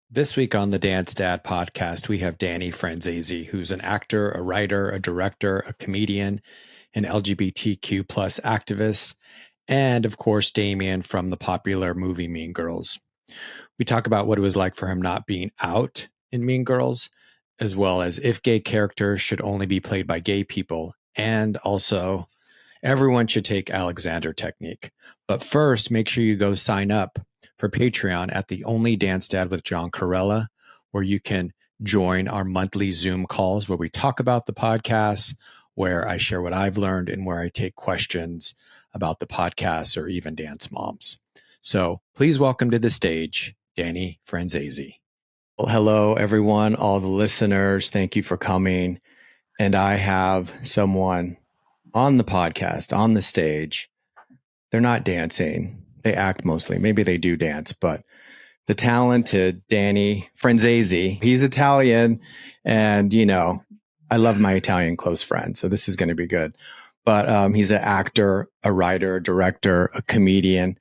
This week on the Dance Dad podcast, we have Danny Franzese, who's an actor, a writer, a director, a comedian, an LGBTQ plus activist, and of course, Damian from the popular movie Mean Girls. We talk about what it was like for him not being out in Mean Girls, as well as if gay characters should only be played by gay people, and also everyone should take Alexander technique. But first, make sure you go sign up for Patreon at the Only Dance Dad with John Corella, where you can join our monthly Zoom calls where we talk about the podcast, where I share what I've learned, and where I take questions about the podcast or even dance moms. So please welcome to the stage, Danny Franzese. Well, hello, everyone, all the listeners. Thank you for coming. And I have someone on the podcast, on the stage. They're not dancing. They act mostly. Maybe they do dance, but the talented Danny Franzese, he's Italian. And, you know, I love my Italian close friend. So this is going to be good. But he's an actor, a writer, a director, a comedian,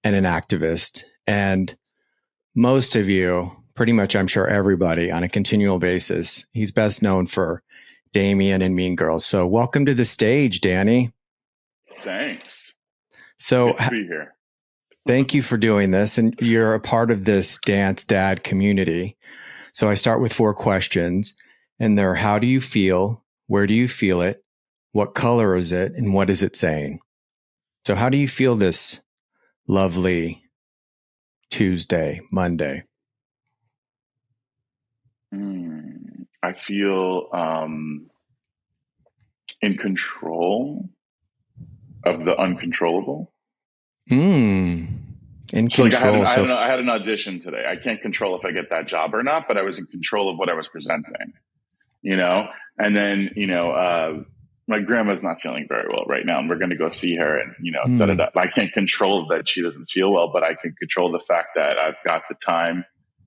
and an activist. And most of you, pretty much, I'm sure everybody on a continual basis, he's best known for Damian and Mean Girls. So welcome to the stage, Danny. Thanks. So good to be here. Thank you for doing this. And you're a part of this Dance Dad community. So I start with 4 questions, and they're: how do you feel? Where do you feel it? What color is it? And what is it saying? So how do you feel this lovely Tuesday, Monday? I feel in control of the uncontrollable. In so control. I had an audition today. I can't control if I get that job or not, but I was in control of what I was presenting, you know? And then, my grandma's not feeling very well right now, and we're going to go see her, and, I can't control that she doesn't feel well, but I can control the fact that I've got the time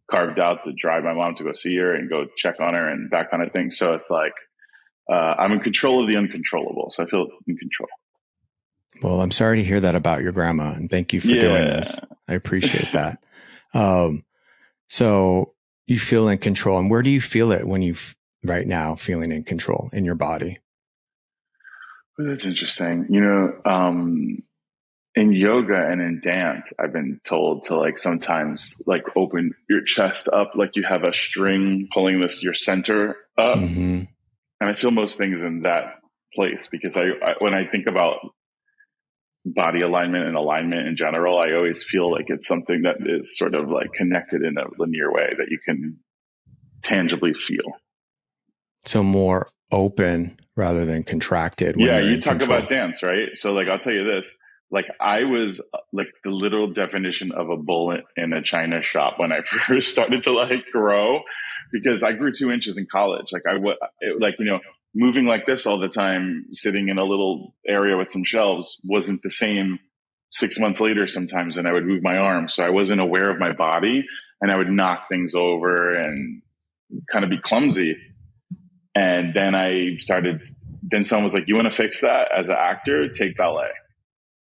carved out to drive my mom to go see her and go check on her and that kind of thing. So it's like, I'm in control of the uncontrollable. So I feel in control. Well, I'm sorry to hear that about your grandma, and thank you for doing this. I appreciate that. So you feel in control, and where do you feel it when you right now feeling in control in your body? Well, that's interesting. In yoga and in dance, I've been told to sometimes open your chest up like you have a string pulling your center up. Mm-hmm. And I feel most things in that place because I when I think about body alignment and alignment in general, I always feel like it's something that is sort of connected in a linear way that you can tangibly feel. So more open rather than contracted. Yeah, you talk about dance, right? So I'll tell you this. I was the literal definition of a bull in a china shop when I first started to grow, because I grew 2 inches in college. Moving like this all the time, sitting in a little area with some shelves wasn't the same 6 months later sometimes, and I would move my arm. So I wasn't aware of my body, and I would knock things over and kind of be clumsy. And then then someone was like, you want to fix that as an actor? Take ballet.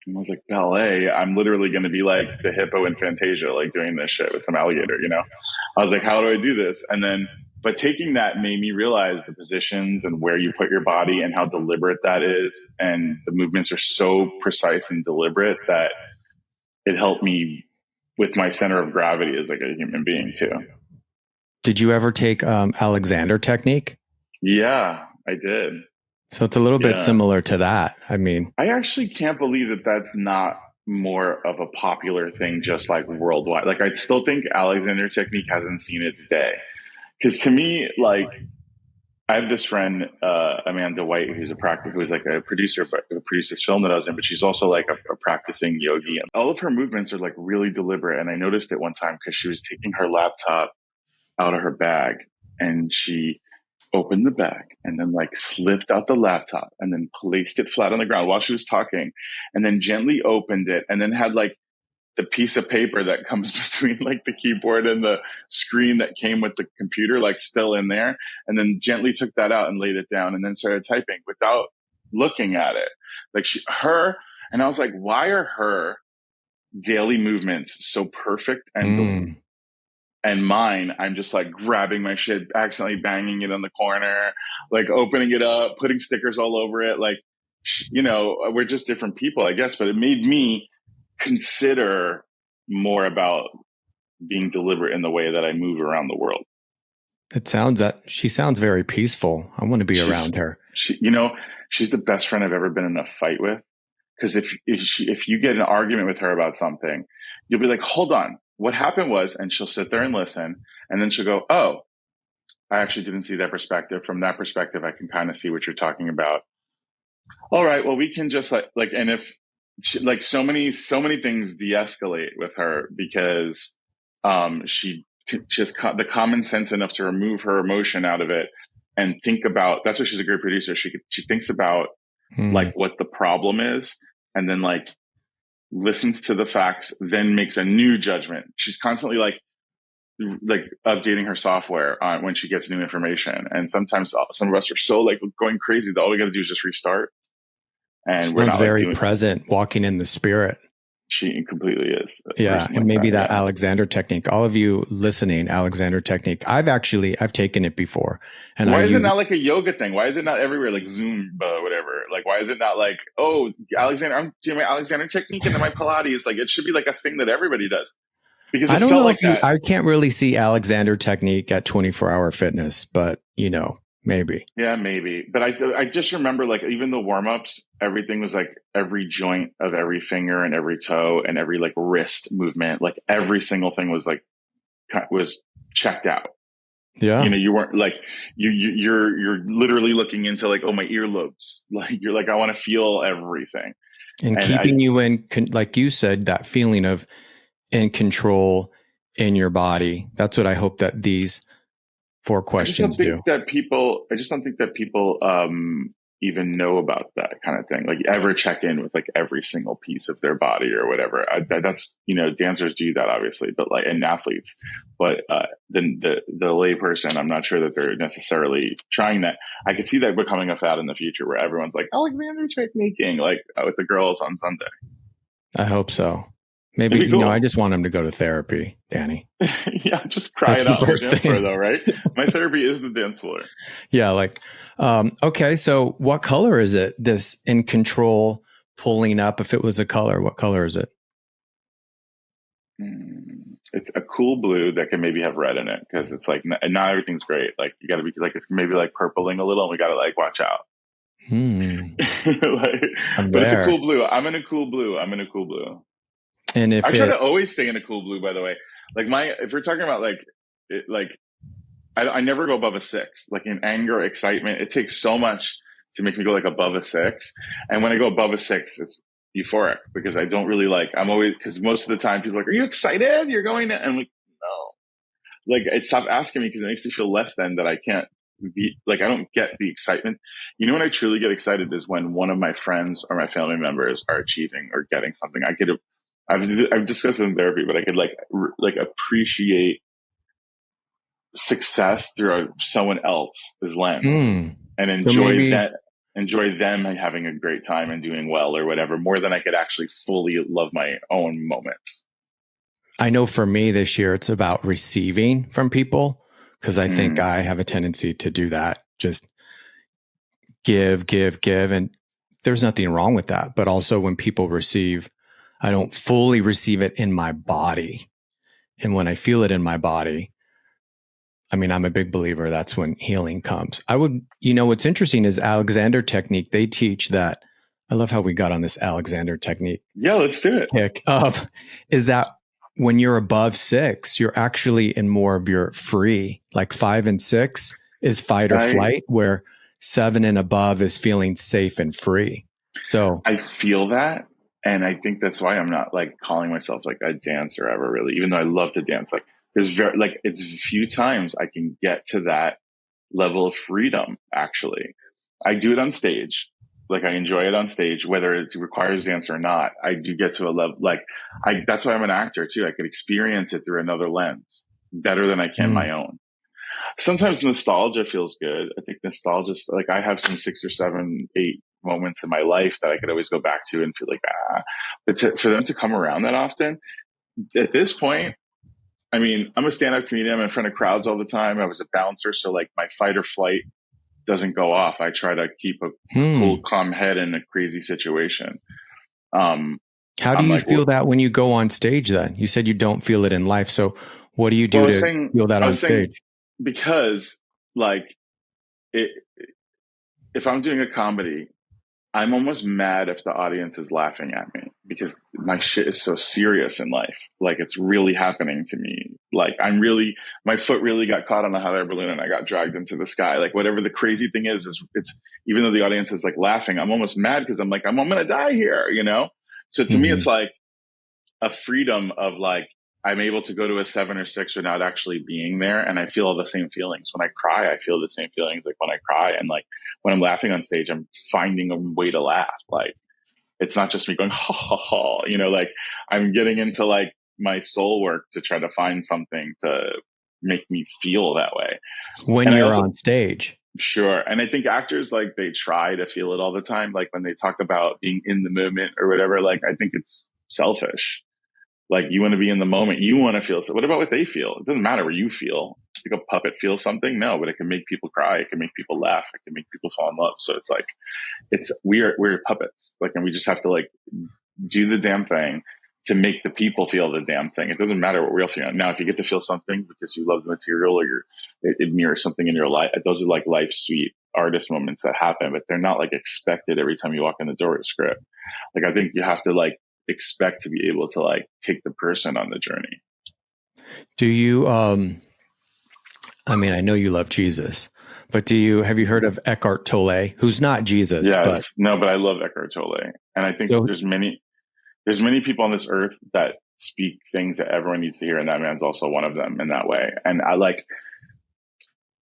And I was like, ballet? I'm literally going to be like the hippo in Fantasia, doing this shit with some alligator, I was like, how do I do this? But taking that made me realize the positions and where you put your body and how deliberate that is. And the movements are so precise and deliberate that it helped me with my center of gravity as a human being too. Did you ever take Alexander technique? Yeah, I did. So it's a little bit similar to that. I mean, I actually can't believe that that's not more of a popular thing, just worldwide. I still think Alexander technique hasn't seen its day. Because to me, I have this friend, Amanda White, who's a producer, who produced this film that I was in, but she's also a practicing yogi. And all of her movements are really deliberate. And I noticed it one time because she was taking her laptop out of her bag, and she opened the bag and then slipped out the laptop and then placed it flat on the ground while she was talking, and then gently opened it, and then had the piece of paper that comes between the keyboard and the screen that came with the computer, still in there. And then gently took that out and laid it down and then started typing without looking at it. And I was like, why are her daily movements so perfect and And mine, I'm just like grabbing my shit, accidentally banging it on the corner, like opening it up, putting stickers all over it. Like, we're just different people, I guess, but it made me consider more about being deliberate in the way that I move around the world. She sounds very peaceful. I want to be around her. She's the best friend I've ever been in a fight with. Because if you get an argument with her about something, you'll be like, hold on, what happened was, and she'll sit there and listen. And then she'll go, oh, I actually didn't see that perspective. From that perspective, I can kind of see what you're talking about. All right, well, we can just and if like so many things de-escalate with her because she has the common sense enough to remove her emotion out of it and think about, that's why she's a great producer. She thinks about like what the problem is and then like listens to the facts, then makes a new judgment. She's constantly like updating her software when she gets new information. And sometimes some of us are so like going crazy that all we got to do is just restart. And we're not very present, walking in the spirit. She completely is. Yeah. And maybe that Alexander technique, all of you listening, Alexander technique, I've taken it before. And why is it not like a yoga thing? Why is it not everywhere? Like Zumba, whatever. Like, why is it not like, oh, Alexander, I'm doing my Alexander technique and then my Pilates. Like, it should be like a thing that everybody does. Because I don't know if I can't really see Alexander technique at 24-hour fitness, but maybe. Yeah, maybe. But I just remember like even the warm-ups, everything was like every joint of every finger and every toe and every like wrist movement, like every single thing was checked out. Yeah. You weren't like, you're literally looking into like, oh, my earlobes. Like, you're like, I want to feel everything. And keeping you in, like you said, that feeling of in control in your body. That's what I hope that these 4 questions do. I just don't think that people even know about that kind of thing. Like ever check in with like every single piece of their body or whatever. That's dancers do that obviously, but like and athletes. But then the lay person, I'm not sure that they're necessarily trying that. I could see that becoming a fad in the future where everyone's like Alexander techniquing, like with the girls on Sunday. I hope so. Maybe, cool. I just want him to go to therapy, Danny. Yeah, just cry it out on the dance floor, though, right? My therapy is the dance floor. Yeah, like, okay, so what color is it? This in control pulling up, if it was a color, what color is it? It's a cool blue that can maybe have red in it because it's like, not everything's great. Like, you got to be like, it's maybe like purpling a little and we got to like watch out. But it's a cool blue. I'm in a cool blue. And if I try to always stay in a cool blue, by the way, like if we're talking about I never go above a 6, like in anger, excitement, it takes so much to make me go like above a 6. And when I go above a 6, it's euphoric because I don't really because most of the time people are like, are you excited? You're going to, and I'm like, no, like it stopped asking me because it makes me feel less than that. I can't be like, I don't get the excitement. When I truly get excited is when one of my friends or my family members are achieving or getting something. I've discussed it in therapy, but I could like appreciate success through someone else's lens and enjoy them having a great time and doing well or whatever, more than I could actually fully love my own moments. I know for me this year, it's about receiving from people because I think I have a tendency to do that. Just give. And there's nothing wrong with that. But also when people receive, I don't fully receive it in my body. And when I feel it in my body, I'm a big believer that's when healing comes. What's interesting is Alexander technique. They teach that. I love how we got on this Alexander technique. Yeah, let's do it. Kick of is that when you're above 6, you're actually in more of your free, like 5 and 6 is fight or flight, where 7 and above is feeling safe and free. So I feel that. And I think that's why I'm not like calling myself like a dancer ever really, even though I love to dance. Like it's few times I can get to that level of freedom. Actually, I do it on stage. Like I enjoy it on stage, whether it requires dance or not. I do get to a level that's why I'm an actor too. I could experience it through another lens better than I can my own. Sometimes nostalgia feels good. I think nostalgia, like I have some 6 or 7, 8 moments in my life that I could always go back to and feel like, but for them to come around that often, at this point, I mean, I'm a stand-up comedian. I'm in front of crowds all the time. I was a bouncer, so like my fight or flight doesn't go off. I try to keep a cool, calm head in a crazy situation. How do I'm you like, feel that when you go on stage then? You said you don't feel it in life. So what do you do to feel that on stage? Because like it, if I'm doing a comedy, I'm almost mad if the audience is laughing at me because my shit is so serious in life. Like it's really happening to me. Like my foot really got caught on a hot air balloon and I got dragged into the sky. Like whatever the crazy thing is it's, even though the audience is like laughing, I'm almost mad because I'm like, I'm going to die here, you know? So to me, it's like a freedom of like, I'm able to go to a 7 or 6 without actually being there. And I feel all the same feelings. When I cry, I feel the same feelings like when I cry. And like when I'm laughing on stage, I'm finding a way to laugh. Like it's not just me going, ha ha ha, you know, like I'm getting into like my soul work to try to find something to make me feel that way. When you're on stage. Sure. And I think actors, like they try to feel it all the time. Like when they talk about being in the moment or whatever, like I think it's selfish. Like you want to be in the moment. You want to feel. So what about what they feel? It doesn't matter what you feel. Like a puppet feels something. No, but it can make people cry. It can make people laugh. It can make people fall in love. So it's like, we're puppets. Like, and we just have to like do the damn thing to make the people feel the damn thing. It doesn't matter what we're feeling. Now, if you get to feel something because you love the material or it mirrors something in your life, those are like life's sweet artist moments that happen, but they're not like expected every time you walk in the door with a script. Like, I think you have to like expect to be able to like take the person on the journey. Do you, I mean, I know you love Jesus, but have you heard of Eckhart Tolle, who's not Jesus? Yes. But I love Eckhart Tolle. And I think there's many people on this earth that speak things that everyone needs to hear. And that man's also one of them in that way. And I like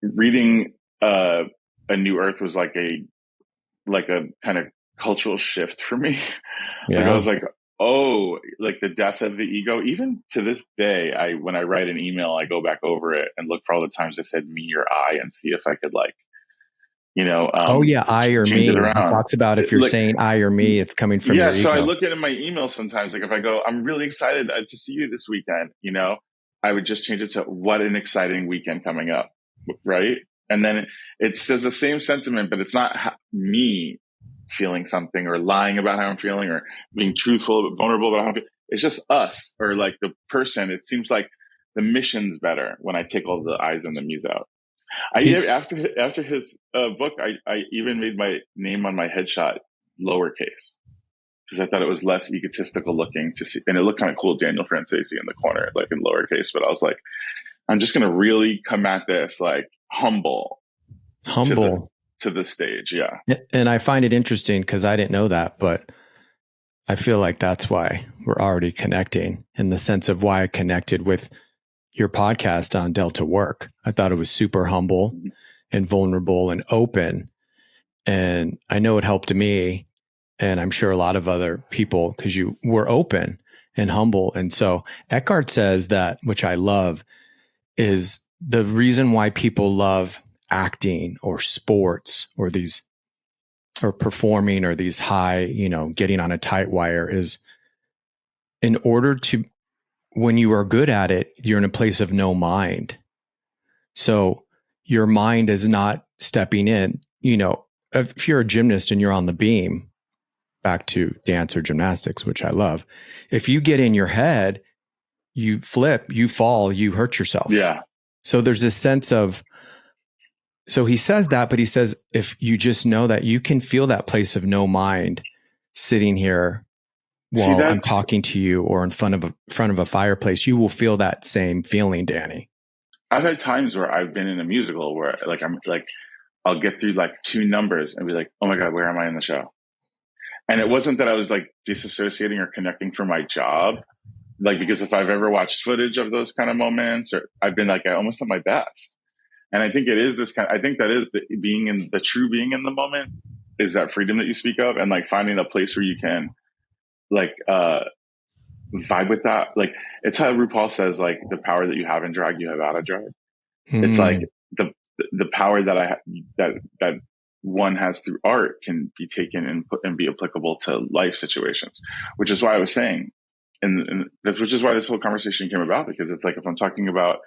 reading, A New Earth was like a kind of cultural shift for me. Yeah. Like I was like, oh, like the death of the ego. Even to this day, when I write an email, I go back over it and look for all the times I said me or I and see if I could like, you know, I or me. He talks about if you're saying I or me, it's coming from your ego. So I look at my email sometimes, like if I go, I'm really excited to see you this weekend, you know, I would just change it to what an exciting weekend coming up, right? And then it says the same sentiment, but it's not me feeling something or lying about how I'm feeling or being truthful, vulnerable about how I'm feeling. It's just us or like the person. It seems like the mission's better when I take all the I's and the me's out. After his book, I even made my name on my headshot lowercase because I thought it was less egotistical looking to see, and it looked kind of cool, Daniel Franzese in the corner, like in lowercase. But I was like, I'm just going to really come at this like humble to the stage. Yeah. And I find it interesting because I didn't know that, but I feel like that's why we're already connecting in the sense of why I connected with your podcast on Delta Work. I thought it was super humble and vulnerable and open. And I know it helped me. And I'm sure a lot of other people, because you were open and humble. And so Eckhart says that, which I love, is the reason why people love acting or sports or performing or these high, you know, getting on a tight wire is in order to, when you are good at it, you're in a place of no mind. So your mind is not stepping in. You know, if you're a gymnast and you're on the beam, back to dance or gymnastics, which I love, if you get in your head, you flip, you fall, you hurt yourself. Yeah. So there's this sense of, so he says that, but he says, if you just know that you can feel that place of no mind sitting here while I'm talking to you or in front of a fireplace, you will feel that same feeling, Danny. I've had times where I've been in a musical where like, I'm like, I'll get through like 2 numbers and be like, oh my God, where am I in the show? And it wasn't that I was like disassociating or connecting from my job. Like, because if I've ever watched footage of those kind of moments, or I've been like, I almost at my best. And I think it is I think that is the true being in the moment is that freedom that you speak of, and like finding a place where you can like, vibe with that. Like it's how RuPaul says, like the power that you have in drag, you have out of drag. It's like the power that that one has through art can be taken and be applicable to life situations, which is why I was saying and that's, which is why this whole conversation came about, because it's like, if I'm talking about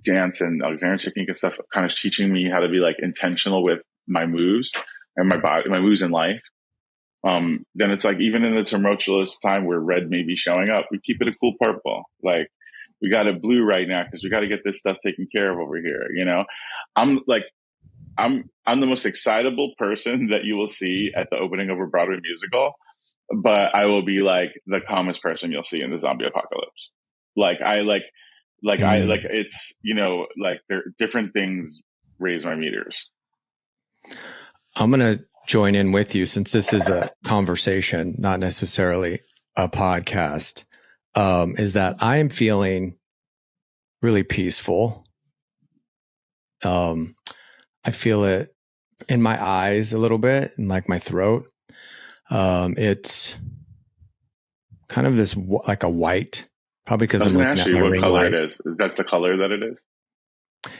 dance and Alexander technique and stuff, kind of teaching me how to be like intentional with my moves and my body, my moves in life. Then it's like, even in the tumultuous time where red may be showing up, we keep it a cool purple. Like, we got a blue right now because we got to get this stuff taken care of over here. You know, I'm like, I'm the most excitable person that you will see at the opening of a Broadway musical, but I will be like the calmest person you'll see in the zombie apocalypse. Like, it's, you know, like, there different things raise my meters. I'm going to join in with you, since this is a conversation, not necessarily a podcast, is that I am feeling really peaceful. I feel it in my eyes a little bit, and like my throat. It's kind of this like a white, probably because I'm looking at my ring light. It is. That's the color that it is.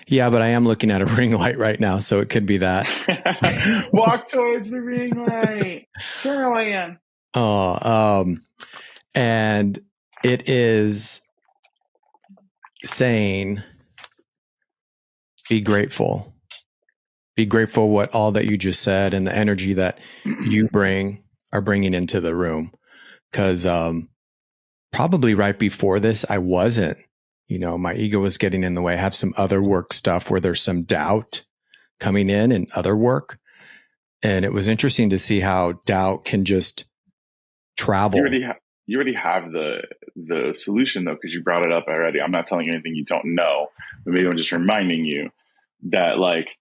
Yeah, but I am looking at a ring light right now, so it could be that. Walk towards the ring light, Caroline. And it is saying, be grateful. Be grateful what all that you just said and the energy that you are bringing into the room. Because probably right before this, I wasn't. You know, my ego was getting in the way. I have some other work stuff where there's some doubt coming in and other work. And it was interesting to see how doubt can just travel. You already have the solution, though, because you brought it up already. I'm not telling you anything you don't know, but maybe I'm just reminding you that, like,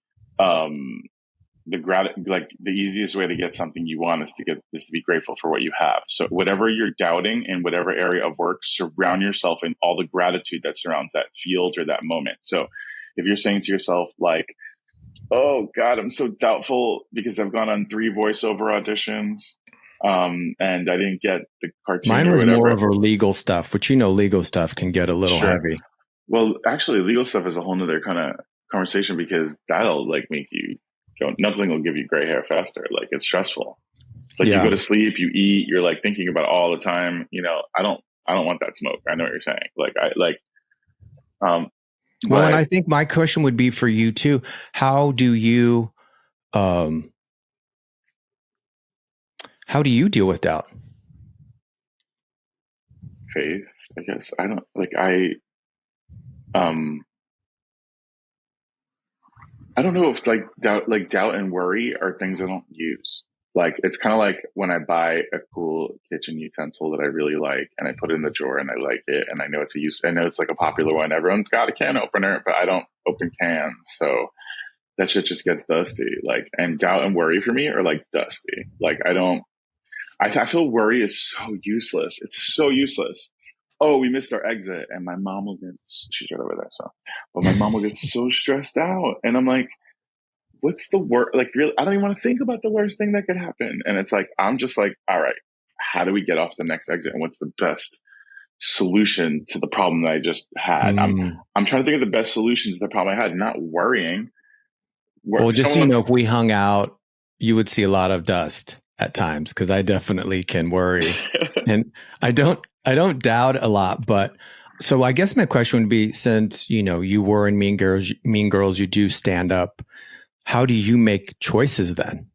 the easiest way to get something you want is to be grateful for what you have. So whatever you're doubting in whatever area of work, surround yourself in all the gratitude that surrounds that field or that moment. So if you're saying to yourself, like, oh God, I'm so doubtful because I've gone on 3 voiceover auditions, and I didn't get the cartoon. Mine was more of a legal stuff, which, you know, legal stuff can get a little heavy. Well, actually, legal stuff is a whole nother kind of conversation, because that'll like make you go, nothing will give you gray hair faster. Like, it's stressful. It's like, you go to sleep, you eat, you're like thinking about it all the time. You know, I don't want that smoke. I know what you're saying. Well, and I think my question would be for you too. How do you deal with doubt? Faith, I guess. I don't know if doubt and worry are things I don't use. Like, it's kind of like when I buy a cool kitchen utensil that I really like, and I put it in the drawer and I like it, and I know I know it's like a popular one. Everyone's got a can opener, but I don't open cans. So that shit just gets dusty. Like, and doubt and worry for me are like dusty. Like, I feel worry is so useless. It's so useless. Oh, we missed our exit, and my mom will get, she's right over there. But my mom will get so stressed out, and I'm like, what's the worst? Like, really, I don't even want to think about the worst thing that could happen. And it's like, I'm just like, all right, how do we get off the next exit? And what's the best solution to the problem that I just had? I'm trying to think of the best solutions to the problem I had, not worrying. Well, just so you know, if we hung out, you would see a lot of dust at times, because I definitely can worry. And I don't doubt a lot, but so I guess my question would be, since, you know, you were in Mean Girls, you do stand up. How do you make choices then?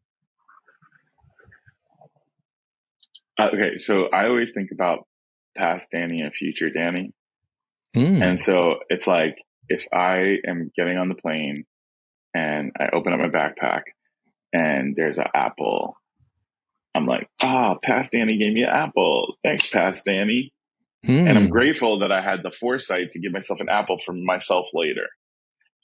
Okay, so I always think about past Danny and future Danny. And so it's like, if I am getting on the plane and I open up my backpack and there's an apple, I'm like, past Danny gave me an apple. Thanks, past Danny. And I'm grateful that I had the foresight to give myself an apple for myself later.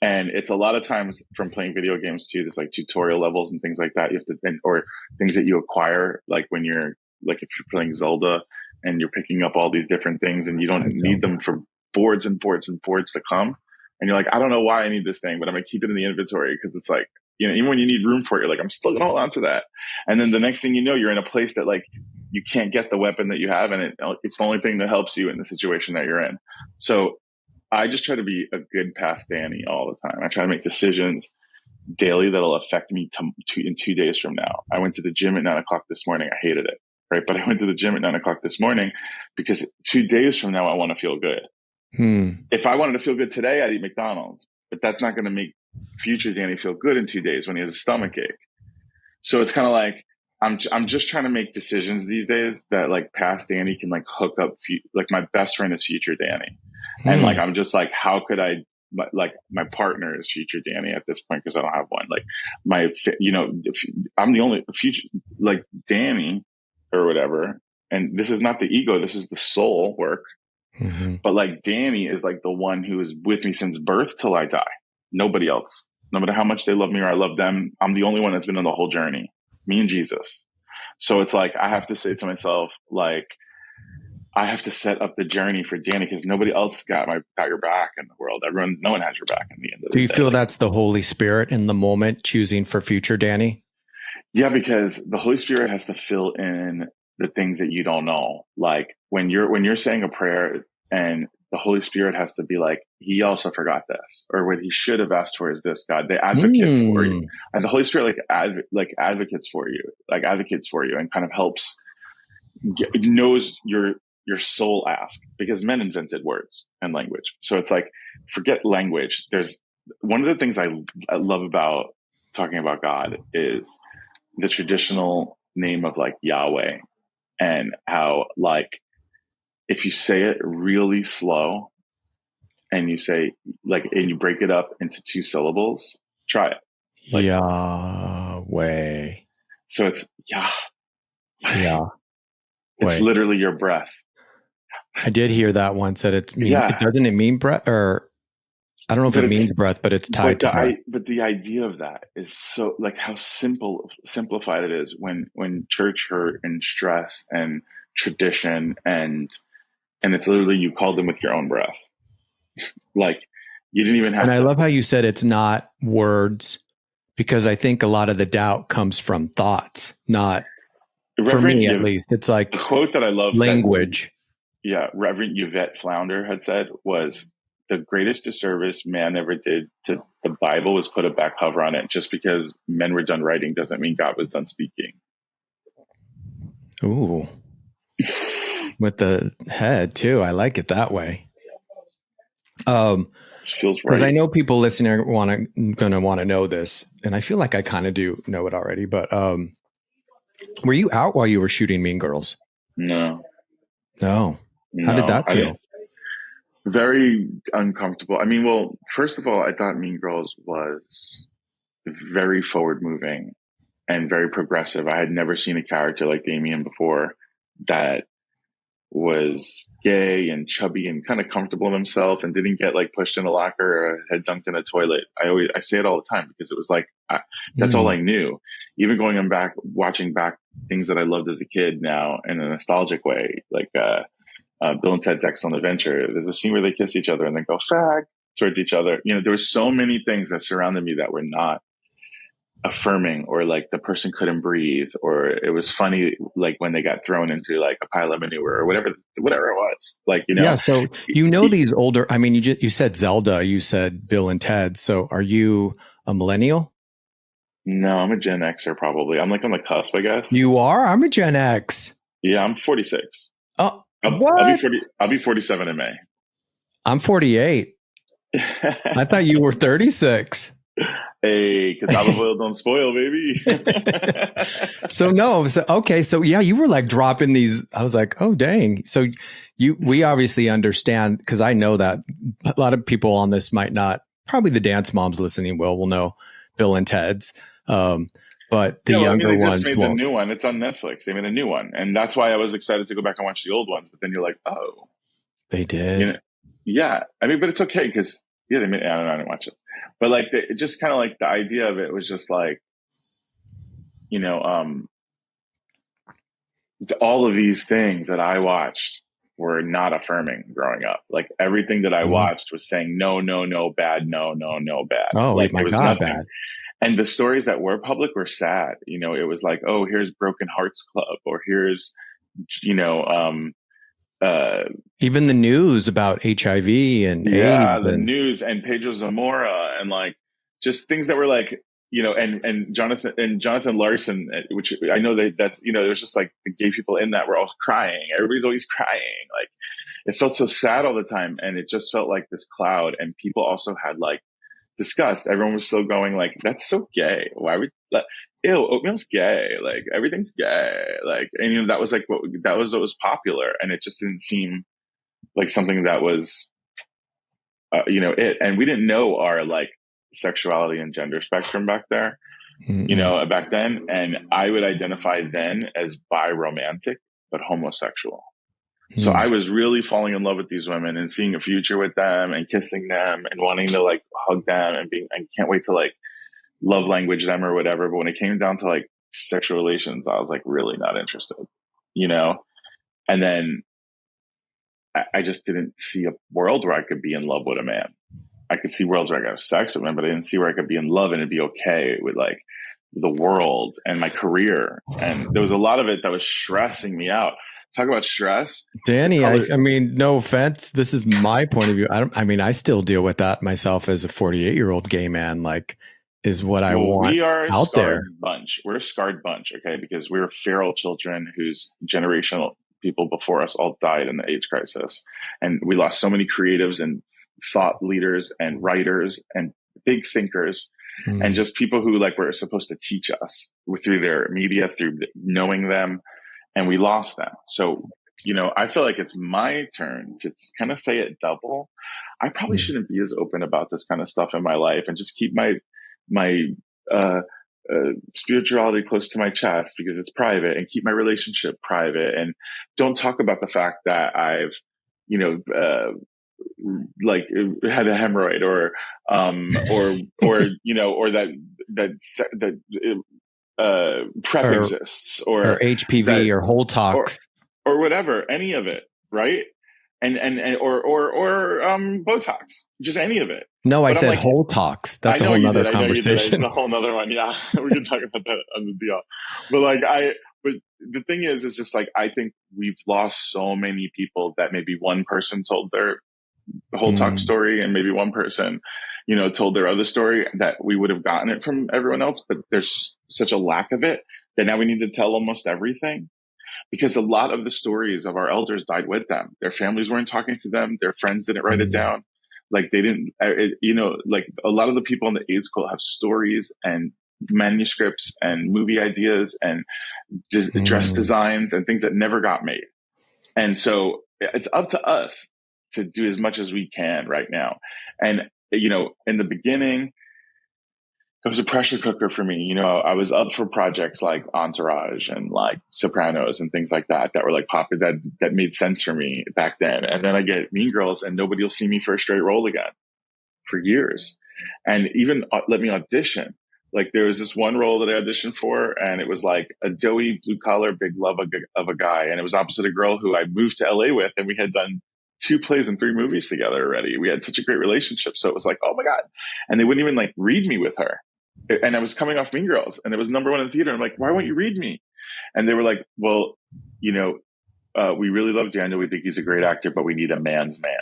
And it's a lot of times from playing video games too. There's like tutorial levels and things like that. You have to, or things that you acquire, like when you're like, if you're playing Zelda and you're picking up all these different things and you don't need them for boards and boards and boards to come. And you're like, I don't know why I need this thing, but I'm going to keep it in the inventory, because it's like, you know, even when you need room for it, you're like, I'm still going to hold on to that. And then the next thing you know, you're in a place that like, you can't get the weapon that you have, and it's the only thing that helps you in the situation that you're in. So I just try to be a good past Danny all the time. I try to make decisions daily that'll affect me in 2 days from now. I went to the gym at 9:00 this morning. I hated it. right? But I went to the gym at 9 o'clock this morning because 2 days from now, I want to feel good. If I wanted to feel good today, I'd eat McDonald's, but that's not going to make future Danny feel good in 2 days when he has a stomach ache. So it's kind of like, I'm just trying to make decisions these days that like past Danny can like hook up, like my best friend is future Danny. And like, I'm just like, how could I, like my partner is future Danny at this point because I don't have one. Like I'm the only future, like Danny or whatever. And this is not the ego, this is the soul work. But like Danny is like the one who is with me since birth till I die. Nobody else. No matter how much they love me or I love them, I'm the only one that's been on the whole journey. Me and Jesus. So it's like I have to say to myself, like, I have to set up the journey for Danny because nobody else got your back in the world. No one has your back in the end of the day. Do you feel that's the Holy Spirit in the moment choosing for future Danny? Yeah, because the Holy Spirit has to fill in the things that you don't know. Like when you're saying a prayer and the Holy Spirit has to be like, he also forgot this, or what he should have asked for is this, God. They advocate for you. And the Holy Spirit advocates for you and kind of helps, knows your soul ask, because men invented words and language. So it's like, forget language. There's one of the things I love about talking about God is the traditional name of like Yahweh, and how like, if you say it really slow and you say like, and you break it up into 2 syllables, try it. Like, Yahweh. So it's Yah. Yeah. It's literally your breath. I did hear that once that it doesn't it mean breath, or I don't know if it means breath, but it's tied to breath. But the idea of that is so like how simplified it is when church hurt and stress and tradition and it's literally you called them with your own breath. Like you didn't even have to. And I love how you said it's not words, because I think a lot of the doubt comes from thoughts, not for me at least. It's like the quote that I love, language. Reverend Yvette Flounder had said was, the greatest disservice man ever did to the Bible was put a back cover on it. Just because men were done writing doesn't mean God was done speaking. Ooh. With the head too. I like it that way. Feels right. Because I know people listening are gonna want to know this, and I feel like I kind of do know it already. But were you out while you were shooting Mean Girls? No. How did that feel? Very uncomfortable. I mean, well, first of all, I thought Mean Girls was very forward moving and very progressive. I had never seen a character like Damian before that was gay and chubby and kind of comfortable in himself and didn't get like pushed in a locker or head dunked in a toilet. I say it all the time because it was like, that's all I knew. Even going back, watching back things that I loved as a kid now in a nostalgic way, like, Bill and Ted's Excellent Adventure. There's a scene where they kiss each other and then go fag towards each other. You know, there were so many things that surrounded me that were not affirming, or like the person couldn't breathe, or it was funny, like when they got thrown into like a pile of manure or whatever it was. Like, you know. Yeah. So these older. I mean, you said Zelda. You said Bill and Ted. So are you a millennial? No, I'm a Gen Xer probably. I'm like on the cusp, I guess. You are? I'm a Gen X. Yeah, I'm 46. Oh. What? I'll be 47 in May. I'm 48. I thought you were 36. Hey, because olive oil don't spoil, baby. So yeah, you were like dropping these. I was like, oh dang. So we obviously understand, because I know that a lot of people on this might not. Probably the dance moms listening will know Bill and Ted's. But the younger they ones just made the new one. It's on Netflix. They made a new one, and that's why I was excited to go back and watch the old ones. But then you're like, oh, they did. You know, yeah, I mean, but it's okay because they made. I didn't watch it, but like, it just kind of like the idea of it was just like, you know, all of these things that I watched were not affirming growing up. Like everything that I watched was saying no, bad, no, bad. Oh, like, my God, bad. And the stories that were public were sad. You know, it was like, oh, here's Broken Hearts Club, or here's, you know, even the news about HIV and AIDS. The news and Pedro Zamora, and like just things that were like and Jonathan Larson, which I know that's, there's just like the gay people in that were all crying. Everybody's always crying. Like it felt so sad all the time. And it just felt like this cloud. And people also had like disgust. Everyone was still going like, that's so gay. Why would like, ew, oatmeal's gay. Like everything's gay. Like, and that was like, that was what was popular. And it just didn't seem like something that was, it. And we didn't know our like sexuality and gender spectrum back there, back then. And I would identify then as biromantic, but homosexual. So I was really falling in love with these women and seeing a future with them and kissing them and wanting to like hug them and I can't wait to like love language them or whatever. But when it came down to like sexual relations, I was like really not interested, and then I just didn't see a world where I could be in love with a man. I could see worlds where I could have sex with him, but I didn't see where I could be in love and it'd be okay with like the world and my career. And there was a lot of it that was stressing me out. Talk about stress. Danny, I mean, no offense. This is my point of view. I still deal with that myself as a 48-year-old gay man, like is what I want. We are out there. Bunch. We're a scarred bunch. Okay. Because we're feral children whose generational people before us all died in the AIDS crisis. And we lost so many creatives and thought leaders and writers and big thinkers and just people who like were supposed to teach us through their media, through knowing them. And we lost them. So, I feel like it's my turn to kind of say it double. I probably shouldn't be as open about this kind of stuff in my life and just keep my spirituality close to my chest because it's private, and keep my relationship private, and don't talk about the fact that I've, like had a hemorrhoid or PrEP exists or HPV or whole tox or whatever, any of it, right? And or Botox, just any of it. No, but I said like, whole tox. That's a whole nother conversation. It's a whole nother one. Yeah, we can talk about that on the deal. But the thing is just like I think we've lost so many people that maybe one person told their whole talk story and maybe one person told their other story, that we would have gotten it from everyone else. But there's such a lack of it that now we need to tell almost everything, because a lot of the stories of our elders died with them. Their families weren't talking to them. Their friends didn't write it down. Like they didn't, like a lot of the people in the AIDS cult have stories and manuscripts and movie ideas and dress designs and things that never got made. And so it's up to us to do as much as we can right now. And, in the beginning, it was a pressure cooker for me. I was up for projects like Entourage and like Sopranos and things like that were like popular, that made sense for me back then. And then I get Mean Girls and nobody will see me for a straight role again for years. And even let me audition. Like there was this one role that I auditioned for, and it was like a doughy blue collar, big love of a guy. And it was opposite a girl who I moved to LA with, and we had done 2 plays and 3 movies together already. We had such a great relationship. So it was like, oh my God. And they wouldn't even like read me with her. And I was coming off Mean Girls and it was #1 in the theater. I'm like, why won't you read me? And they were like, well, we really love Daniel. We think he's a great actor, but we need a man's man.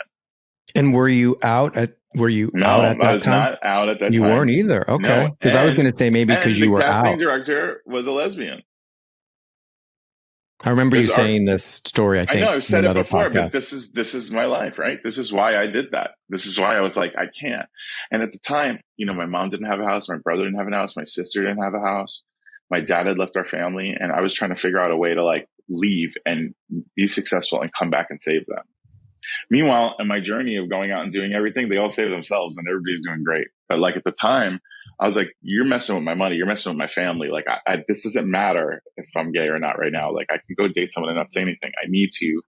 And were you out at that time? I was not out at that time. You weren't either. Okay. Because I was going to say maybe because you were out. The casting director was a lesbian. I remember you saying this story, I think. I know, I've said it before, but this is my life, right? This is why I did that. This is why I was like, I can't. And at the time, my mom didn't have a house. My brother didn't have a house. My sister didn't have a house. My dad had left our family. And I was trying to figure out a way to like leave and be successful and come back and save them. Meanwhile, in my journey of going out and doing everything, they all save themselves and everybody's doing great. But like at the time, I was like, you're messing with my money. You're messing with my family. Like this doesn't matter if I'm gay or not right now. Like I can go date someone and not say anything. I need to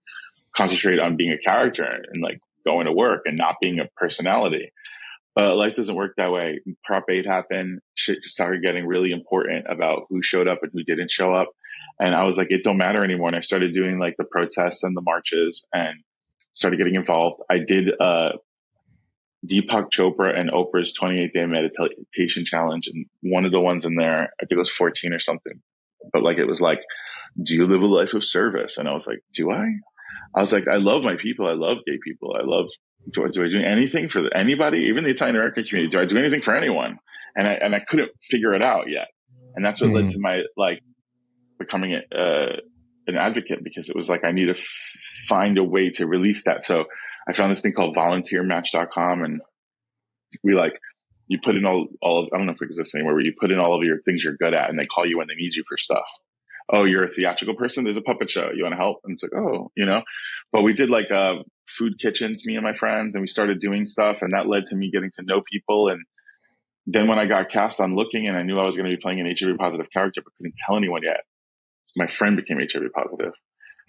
concentrate on being a character and like going to work and not being a personality. But life doesn't work that way. Prop 8 happened. Shit just started getting really important about who showed up and who didn't show up. And I was like, it don't matter anymore. And I started doing like the protests and the marches and started getting involved. I did Deepak Chopra and Oprah's 28-day meditation challenge. And one of the ones in there, I think it was 14 or something. But like, it was like, do you live a life of service? And I was like, do I? I was like, I love my people. I love gay people. I love, do I do anything for anybody, even the Italian American community? Do I do anything for anyone? and I couldn't figure it out yet. And that's what led to my like becoming an advocate, because it was like I need to find a way to release that. So I found this thing called volunteermatch.com, and we like, you put in all of, I don't know if it exists anymore, where you put in all of your things you're good at and they call you when they need you for stuff. Oh, you're a theatrical person? There's a puppet show. You want to help? And it's like, oh, you know, but we did like food kitchens, me and my friends, and we started doing stuff. And that led to me getting to know people. And then when I got cast on Looking and I knew I was going to be playing an HIV positive character, but couldn't tell anyone yet, my friend became HIV positive.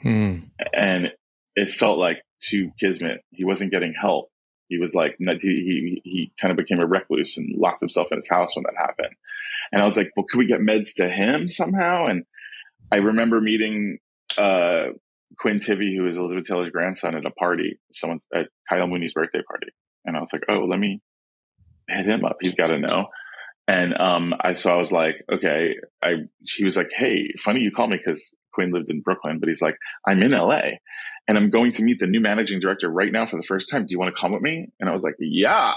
And it felt like to Kismet, he wasn't getting help. He was like, he kind of became a recluse and locked himself in his house when that happened. And I was like, well, could we get meds to him somehow? And I remember meeting Quinn Tivy, who is Elizabeth Taylor's grandson, at a party, at Kyle Mooney's birthday party. And I was like, oh, let me hit him up. He's got to know. And I was like, okay. He was like, hey, funny you call me, because Quinn lived in Brooklyn, but he's like, I'm in LA and I'm going to meet the new managing director right now for the first time. Do you want to come with me? And I was like, yeah.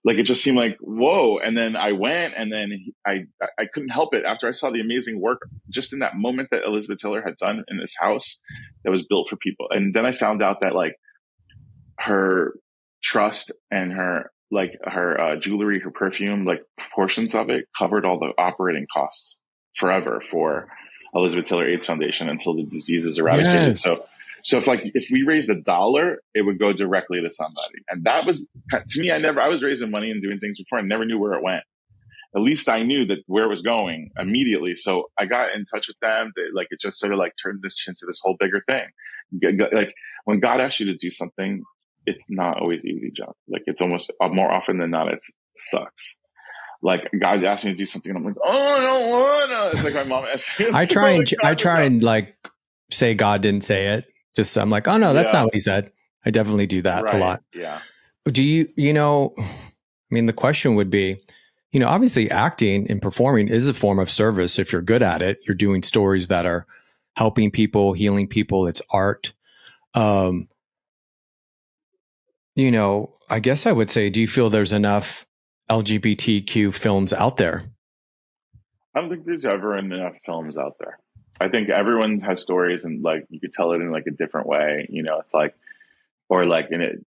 Like, it just seemed like, whoa. And then I went, and then I couldn't help it after I saw the amazing work just in that moment that Elizabeth Taylor had done in this house that was built for people. And then I found out that like her trust and her jewelry, her perfume, like portions of it covered all the operating costs forever for Elizabeth Taylor AIDS Foundation until the disease is eradicated. Yes. So if we raised $1, it would go directly to somebody. And that was, to me, I was raising money and doing things before. I never knew where it went. At least I knew that where it was going immediately. So I got in touch with them. It just sort of like turned this into this whole bigger thing. Like when God asks you to do something, it's not always easy, John. Like, it's almost more often than not, it sucks. Like, God asked me to do something, and I'm like, oh, I don't wanna. It's like my mom asked me. I try and like say God didn't say it. Just I'm like, oh no, that's not what he said. I definitely do that a lot. Yeah. Do you know? I mean, the question would be, obviously acting and performing is a form of service. If you're good at it, you're doing stories that are helping people, healing people. It's art. I guess I would say, do you feel there's enough LGBTQ films out there? I don't think there's ever enough films out there. I think everyone has stories, and like you could tell it in like a different way. It's like, or like in it,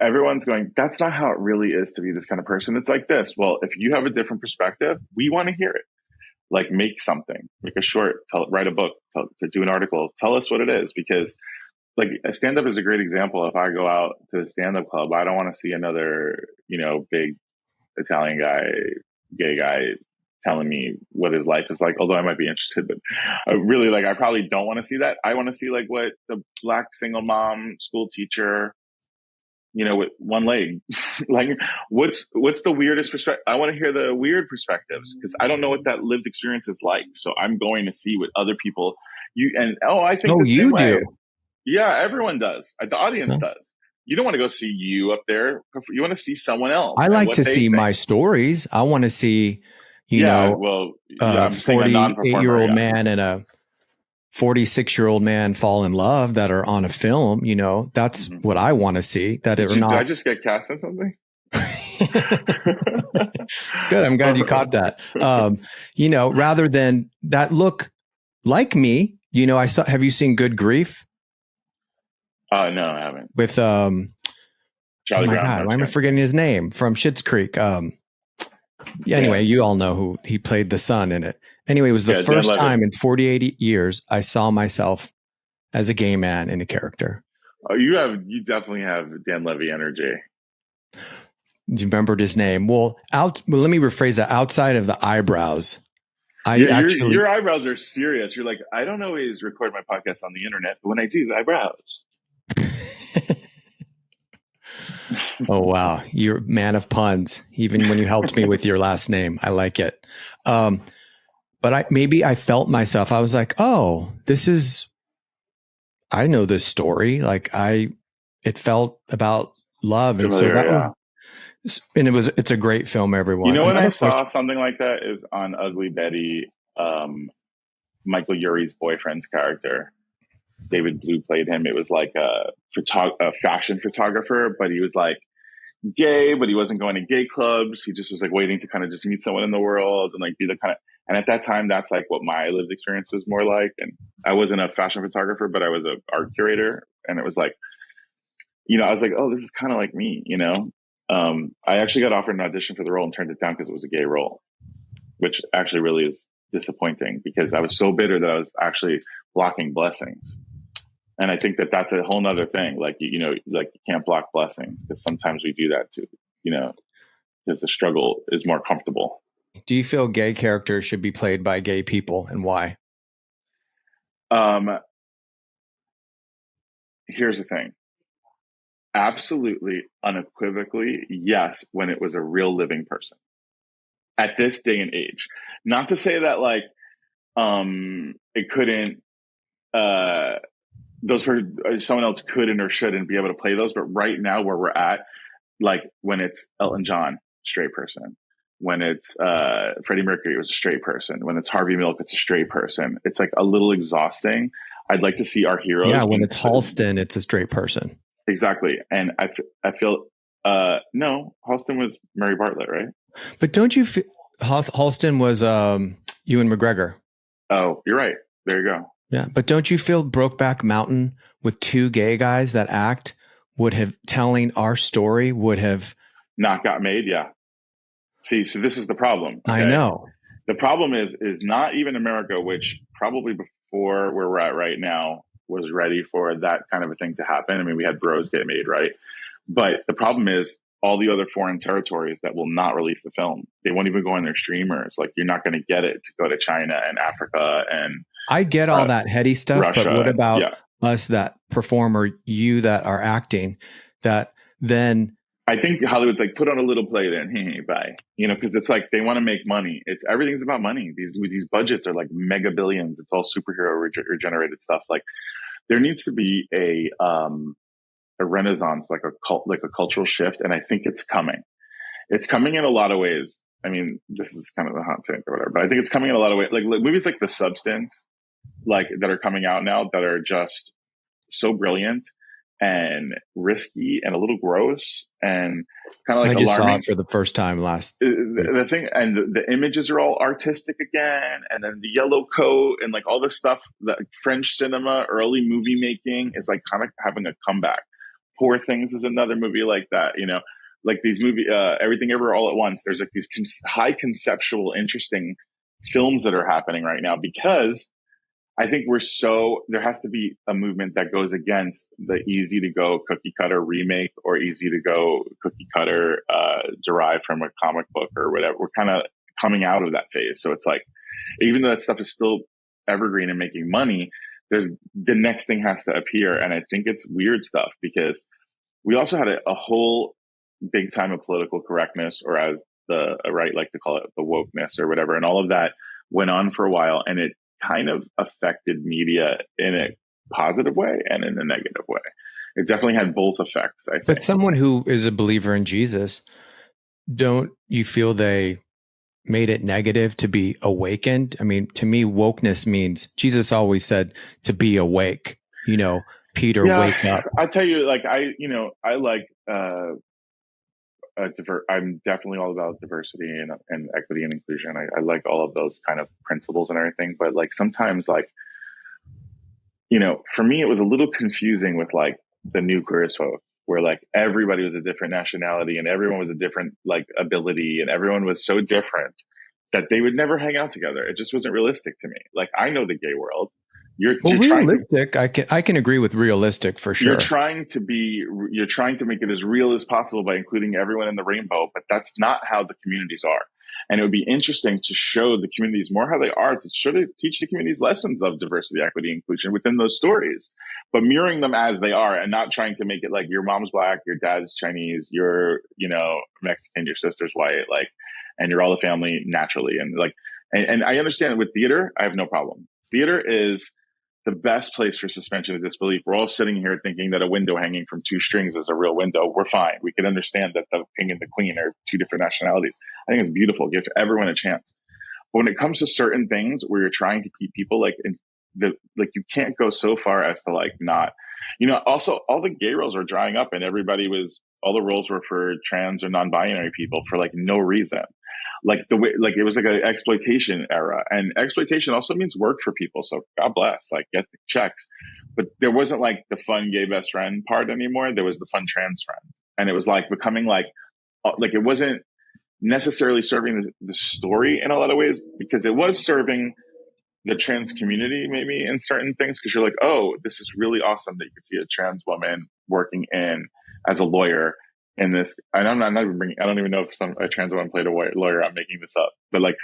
everyone's going, that's not how it really is to be this kind of person. It's like this. Well, if you have a different perspective, we want to hear it. Like, make something, make a short, write a book, do an article, tell us what it is, because like a stand-up is a great example. If I go out to a stand-up club, I don't want to see another, big Italian guy, gay guy telling me what his life is like, although I might be interested, but I probably don't want to see that. I want to see like what the Black single mom school teacher, with one leg, like what's the weirdest perspective? I want to hear the weird perspectives, because I don't know what that lived experience is like. So I'm going to see what other people I think you do. Yeah, everyone does. The audience does. You don't want to go see you up there. You want to see someone else. I like to see my stories. I want to see, a 48-year-old man and a 46-year-old man fall in love that are on a film. That's what I want to see. Did I just get cast in something? Good. I'm glad you caught that. Rather than that look like me, have you seen Good Grief? No, I haven't. With Charlie Brown. God, why am I forgetting his name from Schitt's Creek? Anyway, you all know who he played the son in it. Anyway, it was the first time in 48 years I saw myself as a gay man in a character. Oh, you definitely have Dan Levy energy. You remembered his name. Well, let me rephrase that. Outside of the eyebrows, your eyebrows are serious. You're like, I don't always record my podcast on the internet, but when I do, eyebrows. Oh, wow. You're a man of puns, even when you helped me with your last name. I like it. But I felt myself. I was like, oh, I know this story. Like it felt about love. And it's a great film, everyone. When I saw something like that is on Ugly Betty, Michael Urie's boyfriend's character. David Blue played him. It was like a fashion photographer, but he was like, gay, but he wasn't going to gay clubs. He just was like waiting to kind of just meet someone in the world and like be the kind of, and at that time, that's like what my lived experience was more like. And I wasn't a fashion photographer, but I was an art curator. And it was like, I was like, oh, this is kind of like me, I actually got offered an audition for the role and turned it down because it was a gay role, which actually really is disappointing because I was so bitter that I was actually blocking blessings. And I think that that's a whole nother thing. Like, like you can't block blessings because sometimes we do that too, because the struggle is more comfortable. Do you feel gay characters should be played by gay people, and why? Here's the thing. Absolutely, unequivocally, yes, when it was a real living person. At this day and age. Not to say that like it couldn't someone else couldn't or shouldn't be able to play those, but right now where we're at, like when it's Elton John, straight person. When it's Freddie Mercury, it was a straight person. When it's Harvey Milk, it's a straight person. It's like a little exhausting. I'd like to see our heroes. Yeah, when it's Halston, it's a straight person. Exactly. And I feel, no, Halston was Murray Bartlett, right? But don't you feel Halston was Ewan McGregor? Oh, you're right. There you go. Yeah. But don't you feel Brokeback Mountain with two gay guys that act would have telling our story would have not got made? Yeah. See, so this is the problem. Okay? I know. The problem is not even America, which probably before where we're at right now was ready for that kind of a thing to happen. I mean, we had Bros get made, right? But the problem is all the other foreign territories that will not release the film. They won't even go on their streamers. Like you're not going to get it to go to China and Africa and I get all that heady stuff, Russia, but what about us that perform or you that are acting that then I think Hollywood's like put on a little play then, hey, bye. Because it's like they want to make money. It's everything's about money. These budgets are like mega billions. It's all superhero regenerated stuff. Like there needs to be a renaissance, like a cultural shift, and I think it's coming. It's coming in a lot of ways. I mean, this is kind of a hot take or whatever, but I think it's coming in a lot of ways. Like movies like The Substance, like that are coming out now that are just so brilliant and risky and a little gross and kind of like I just alarming. saw it for the first time last. The thing and the images are all artistic again, and then the yellow coat and like all this stuff. The French cinema, early movie making is like kind of having a comeback. Poor Things is another movie like that. Like these movie, Everything Ever All at Once. There's like these high conceptual, interesting films that are happening right now because I think there has to be a movement that goes against the easy to go cookie cutter remake or easy to go cookie cutter derived from a comic book or whatever. We're kind of coming out of that phase. So it's like, even though that stuff is still evergreen and making money, the next thing has to appear. And I think it's weird stuff because we also had a whole big time of political correctness, or as the right like to call it, the wokeness or whatever. And all of that went on for a while, and it kind of affected media in a positive way and in a negative way. It definitely had both effects, I think. But someone who is a believer in Jesus, don't you feel they made it negative to be awakened? I mean, to me, wokeness means Jesus always said to be awake. Peter, wake up. I tell you, like I like I'm definitely all about diversity and equity and inclusion. I like all of those kind of principles and everything. But like sometimes, like for me, it was a little confusing with like the new queer folk, where like everybody was a different nationality and everyone was a different like ability and everyone was so different that they would never hang out together. It just wasn't realistic to me. Like I know the gay world. You're realistic. I can agree with realistic for sure. You're trying to make it as real as possible by including everyone in the rainbow, but that's not how the communities are. And it would be interesting to show the communities more how they are, to teach the communities lessons of diversity, equity, inclusion within those stories, but mirroring them as they are and not trying to make it like your mom's black, your dad's Chinese, you're, Mexican, your sister's white, like, and you're all the family naturally. And like, and I understand with theater, I have no problem. Theater is the best place for suspension of disbelief. We're all sitting here thinking that a window hanging from two strings is a real window. We're fine. We can understand that the king and the queen are two different nationalities. I think it's beautiful. Give everyone a chance. But when it comes to certain things where you're trying to keep people like you can't go so far as to like not. Also all the gay roles were drying up, and all the roles were for trans or non-binary people for like no reason. Like the way, like it was like an exploitation era, and exploitation also means work for people. So God bless, like get the checks. But there wasn't like the fun gay best friend part anymore. There was the fun trans friend, and it was like becoming like it wasn't necessarily serving the story in a lot of ways, because it was serving the trans community maybe in certain things, because you're like, oh, this is really awesome that you could see a trans woman working in as a lawyer in this. And I'm not even bringing, I don't even know if a trans woman played a lawyer. I'm making this up, but like,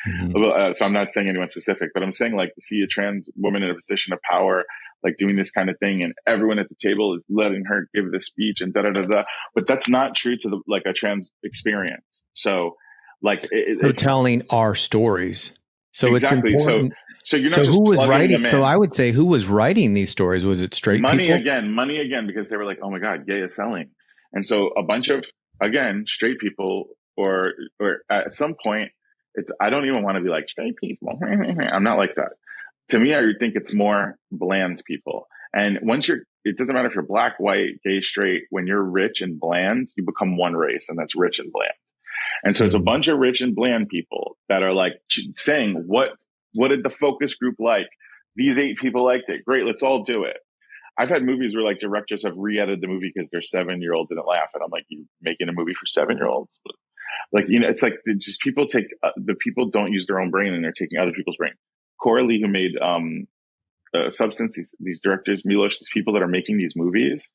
so I'm not saying anyone specific, but I'm saying like to see a trans woman in a position of power, like doing this kind of thing, and everyone at the table is letting her give the speech and da da da da. But that's not true to like a trans experience. So like, telling our stories. So exactly. It's important. So you're not just who was plugging writing? them in. So I would say, who was writing these stories? Was it straight money people? money again, because they were like, oh my God, gay is selling. And so a bunch of, again, straight people, or at some point, I don't even want to be like straight people. I'm not like that. To me, I think it's more bland people. And it doesn't matter if you're black, white, gay, straight, when you're rich and bland, you become one race, and that's rich and bland. And so it's a bunch of rich and bland people that are like saying, what did the focus group like? These 8 people liked it. Great, let's all do it. I've had movies where like directors have re-edited the movie because their 7-year-old didn't laugh, and I'm like, you making a movie for 7-year-olds? Like, it's like just people take the people don't use their own brain, and they're taking other people's brain. Corella, who made Substance, these directors, Milos, these people that are making these movies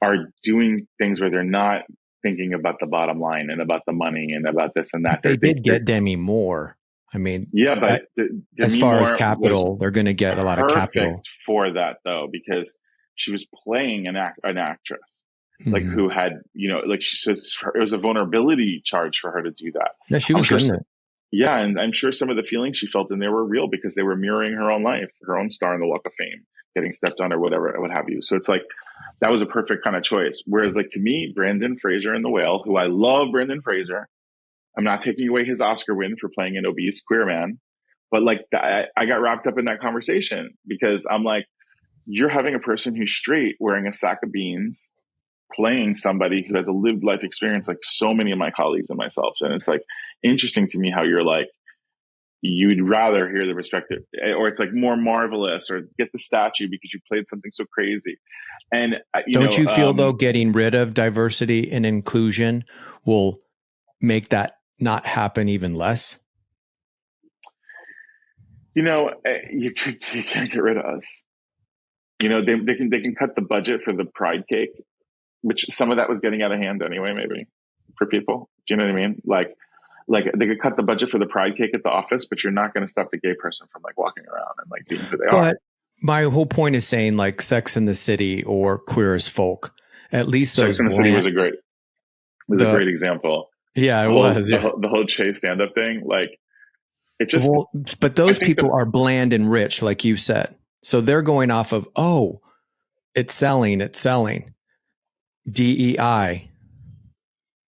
are doing things where they're not thinking about the bottom line and about the money and about this and that. They did get Demi Moore. I mean, yeah, but as far as capital, they're going to get a lot of capital for that, though, because she was playing an actress, like who had, like she said, it was a vulnerability charge for her to do that. Yeah, she was good in it. Yeah, and I'm sure some of the feelings she felt in there were real, because they were mirroring her own life, her own star in the Walk of Fame, getting stepped on or whatever, what have you. So it's like, that was a perfect kind of choice. Whereas like to me, Brendan Fraser in The Whale, who I love Brendan Fraser, I'm not taking away his Oscar win for playing an obese queer man, but like I got wrapped up in that conversation, because I'm like, you're having a person who's straight wearing a sack of beans, playing somebody who has a lived life experience like so many of my colleagues and myself. And it's like interesting to me how you're like, you'd rather hear the perspective, or it's like more marvelous, or get the statue because you played something so crazy. And don't you feel though, getting rid of diversity and inclusion will make that not happen even less? You can't get rid of us. They can cut the budget for the Pride cake, which some of that was getting out of hand anyway, maybe for people. Do you know what I mean? Like they could cut the budget for the Pride cake at the office, but you're not going to stop the gay person from like walking around and like being who they are. My whole point is saying like Sex and the City or Queer as Folk, at least Sex and the City was a great example. Yeah, it was. The whole Chase stand-up thing, like it just. But those people are bland and rich, like you said. So they're going off of, oh, it's selling. DEI,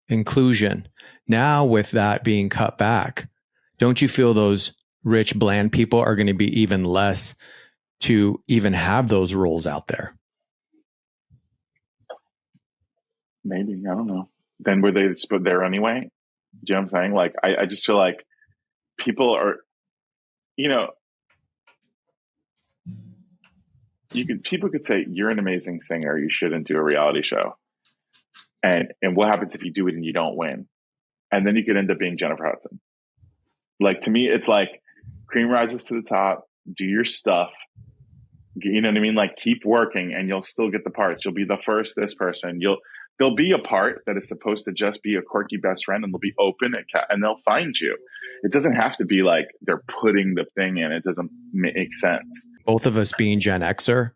inclusion. Now with that being cut back, don't you feel those rich, bland people are going to be even less to even have those roles out there? Maybe, I don't know. Then were they put there anyway? Do you know what I'm saying? Like, I just feel like people are, people could say, you're an amazing singer, you shouldn't do a reality show. And what happens if you do it and you don't win? And then you could end up being Jennifer Hudson. Like, to me, it's like cream rises to the top, do your stuff. You know what I mean? Like, keep working and you'll still get the parts. You'll be the first, this person. There'll be a part that is supposed to just be a quirky best friend, and they'll be open and they'll find you. It doesn't have to be like they're putting the thing in. It doesn't make sense. Both of us being Gen Xer,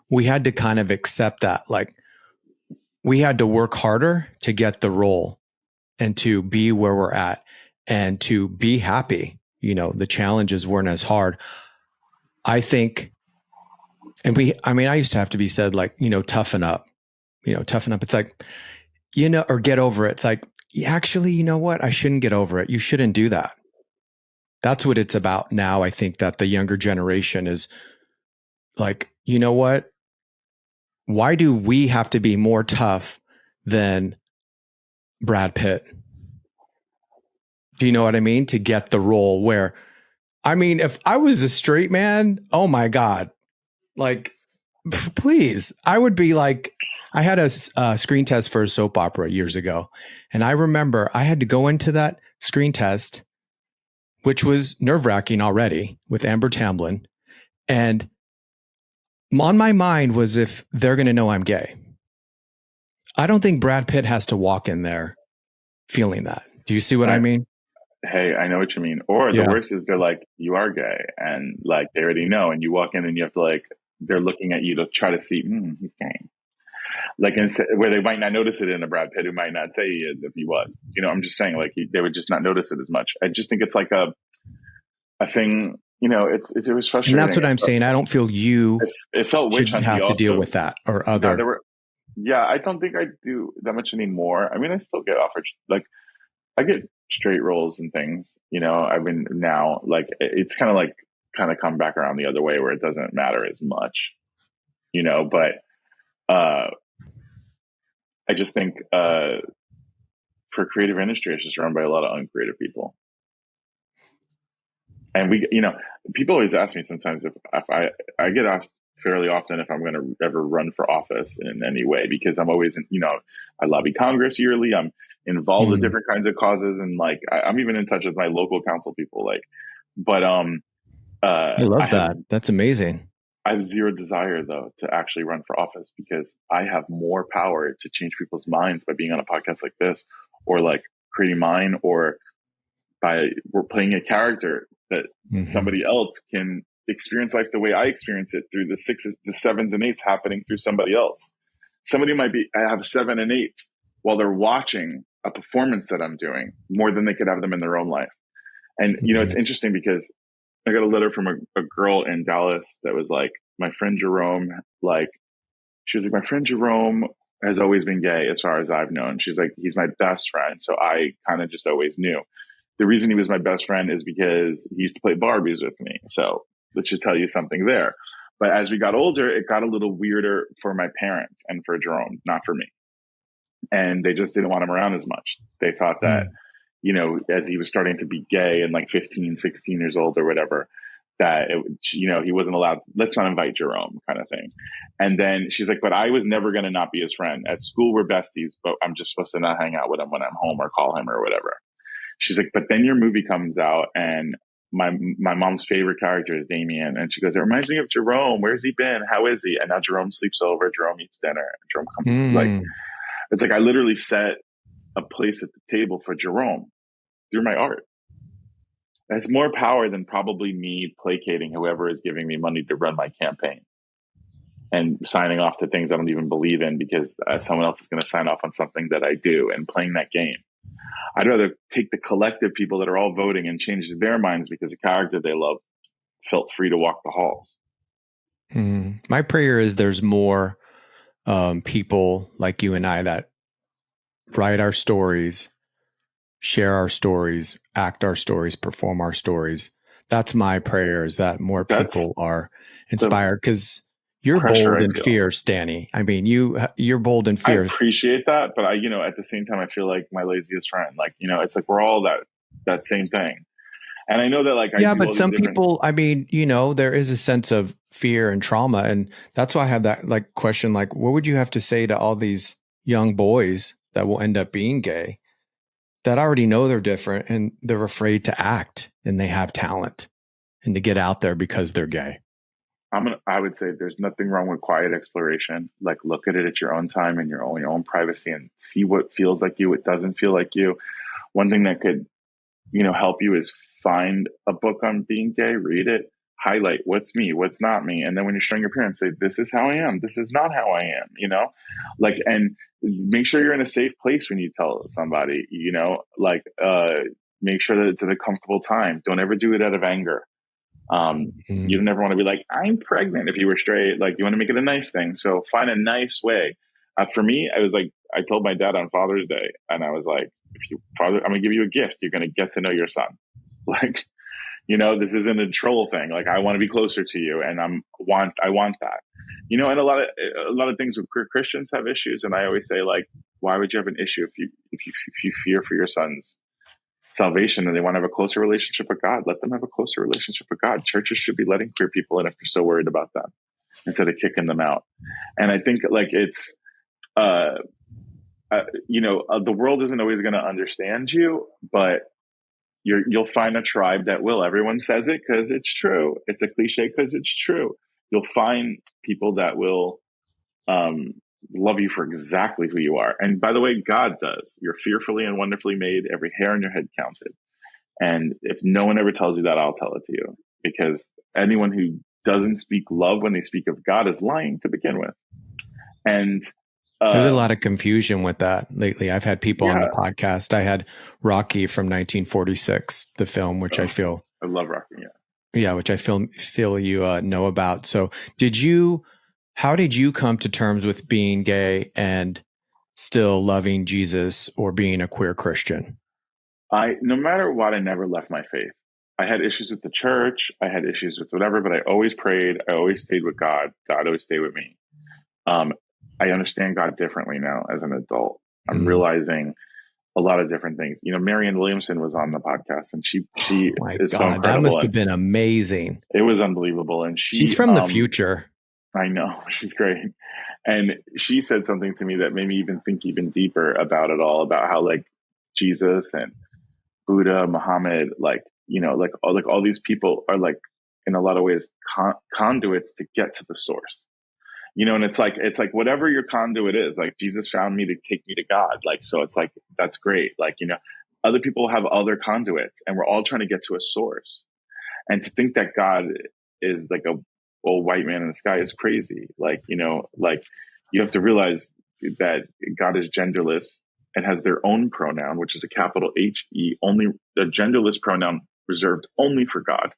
we had to kind of accept that. Like, we had to work harder to get the role and to be where we're at and to be happy. The challenges weren't as hard. I think, and I used to have to be said like, toughen up. Toughen up. It's like, or get over it. It's like, actually, you know what? I shouldn't get over it. You shouldn't do that. That's what it's about now. I think that the younger generation is like, you know what? why do we have to be more tough than Brad Pitt? Do you know what I mean? To get the role where, I mean, if I was a straight man, oh my God, like, please, I would be like, I had a screen test for a soap opera years ago. And I remember I had to go into that screen test, which was nerve wracking already with Amber Tamblyn. And on my mind was if they're going to know I'm gay. I don't think Brad Pitt has to walk in there feeling that. Do you see what I mean? Hey, I know what you mean. Or the worst is they're like, you are gay, and like they already know, and you walk in and you have to like, they're looking at you to try to see, he's gay. Like where they might not notice it in a Brad Pitt who might not say he is if he was. You know, I'm just saying like they would just not notice it as much. I just think it's like a thing. You know, it was frustrating. And that's what I'm saying. I don't feel you. It felt witch hunty. Have to deal with that or other. Yeah, I don't think I do that much anymore. I mean, I still get offered like I get straight roles and things. You know, I mean now like it's kind of come back around the other way where it doesn't matter as much. You know, but I just think for creative industry, it's just run by a lot of uncreative people. And we, you know, people always ask me sometimes if I get asked fairly often if I'm going to ever run for office in any way, because I'm always, you know, I lobby Congress yearly. I'm involved with different kinds of causes. And like, I'm even in touch with my local council people, like, but, I love that. That's amazing. I have zero desire though to actually run for office because I have more power to change people's minds by being on a podcast like this, or like creating mine, or we're playing a character that somebody else can experience life the way I experience it through the 6s, the 7s and 8s happening through somebody else. Somebody might have 7 and 8s while they're watching a performance that I'm doing more than they could have them in their own life. And, you know, it's interesting because I got a letter from a girl in Dallas that was like, my friend Jerome, like, she was like, my friend Jerome has always been gay as far as I've known. She's like, he's my best friend. So I kind of just always knew. The reason he was my best friend is because he used to play Barbies with me. So that should tell you something there. But as we got older, it got a little weirder for my parents and for Jerome, not for me. And they just didn't want him around as much. They thought that, you know, as he was starting to be gay and like 15, 16 years old or whatever, that, you know, he wasn't allowed, let's not invite Jerome kind of thing. And then she's like, but I was never going to not be his friend. At school, we're besties, but I'm just supposed to not hang out with him when I'm home or call him or whatever. She's like, but then your movie comes out and my mom's favorite character is Damian. And she goes, it reminds me of Jerome. Where's he been? How is he? And now Jerome sleeps over, Jerome eats dinner. Jerome comes like, it's like I literally set a place at the table for Jerome through my art. That's more power than probably me placating whoever is giving me money to run my campaign and signing off to things I don't even believe in because someone else is going to sign off on something that I do and playing that game. I'd rather take the collective people that are all voting and change their minds because a character they love felt free to walk the halls. My prayer is there's more people like you and I that write our stories, share our stories, act our stories, perform our stories. That's my prayer, is that more people are inspired, because you're bold and fierce, Danny. I mean, you're bold and fierce. I appreciate that, but you know, at the same time, I feel like my laziest friend. Like, you know, it's like we're all that same thing. And I know that, like, but some people, I mean, you know, there is a sense of fear and trauma, and that's why I have that like question, like, what would you have to say to all these young boys that will end up being gay, that already know they're different and they're afraid to act, and they have talent and to get out there because they're gay? I would say there's nothing wrong with quiet exploration. Like, look at it at your own time and your own privacy and see what feels like you, what doesn't feel like you. One thing that could, you know, help you is find a book on being gay, read it, highlight what's me, what's not me. And then when you're showing your parents, say, this is how I am. This is not how I am, you know, like, and make sure you're in a safe place when you tell somebody, you know, like, make sure that it's at a comfortable time. Don't ever do it out of anger. You never want to be like, I'm pregnant if you were straight. Like, you want to make it a nice thing. So find a nice way. For me, I was like, I told my dad on Father's Day, and I was like, I'm going to give you a gift. You're going to get to know your son. Like, This isn't a troll thing. Like, I want to be closer to you, and I want that. And a lot of things with queer Christians have issues, and I always say, like, why would you have an issue if you fear for your son's salvation and they want to have a closer relationship with God? Let them have a closer relationship with God. Churches should be letting queer people in if they're so worried about them, instead of kicking them out. And I think, like, it's the world isn't always going to understand you, but you'll find a tribe that will. Everyone says it because it's true. It's a cliche because it's true. You'll find people that will love you for exactly who you are. And by the way, God does. You're fearfully and wonderfully made. Every hair on your head counted. And if no one ever tells you that, I'll tell it to you, because anyone who doesn't speak love when they speak of God is lying to begin with. And there's a lot of confusion with that lately. I've had people on the podcast. I had Rocky from 1946, the film, which I love Rocky. Yeah, which I feel you know about. So, how did you come to terms with being gay and still loving Jesus, or being a queer Christian? No matter what, I never left my faith. I had issues with the church. I had issues with whatever, but I always prayed. I always stayed with God. God always stayed with me. I understand God differently now as an adult. I'm realizing a lot of different things. Marianne Williamson was on the podcast, and she is so incredible. That must have been amazing. It was unbelievable. And she's from the future. I know. She's great. And she said something to me that made me even think even deeper about it all, about how, like, Jesus and Buddha, Muhammad, like all these people are, like, in a lot of ways conduits to get to the source. And it's like whatever your conduit is, like, Jesus found me to take me to God. Like, so it's like, that's great. Like, other people have other conduits, and we're all trying to get to a source. And to think that God is like a old white man in the sky is crazy. Like, you have to realize that God is genderless and has their own pronoun, which is a capital H-E, only a genderless pronoun reserved only for God.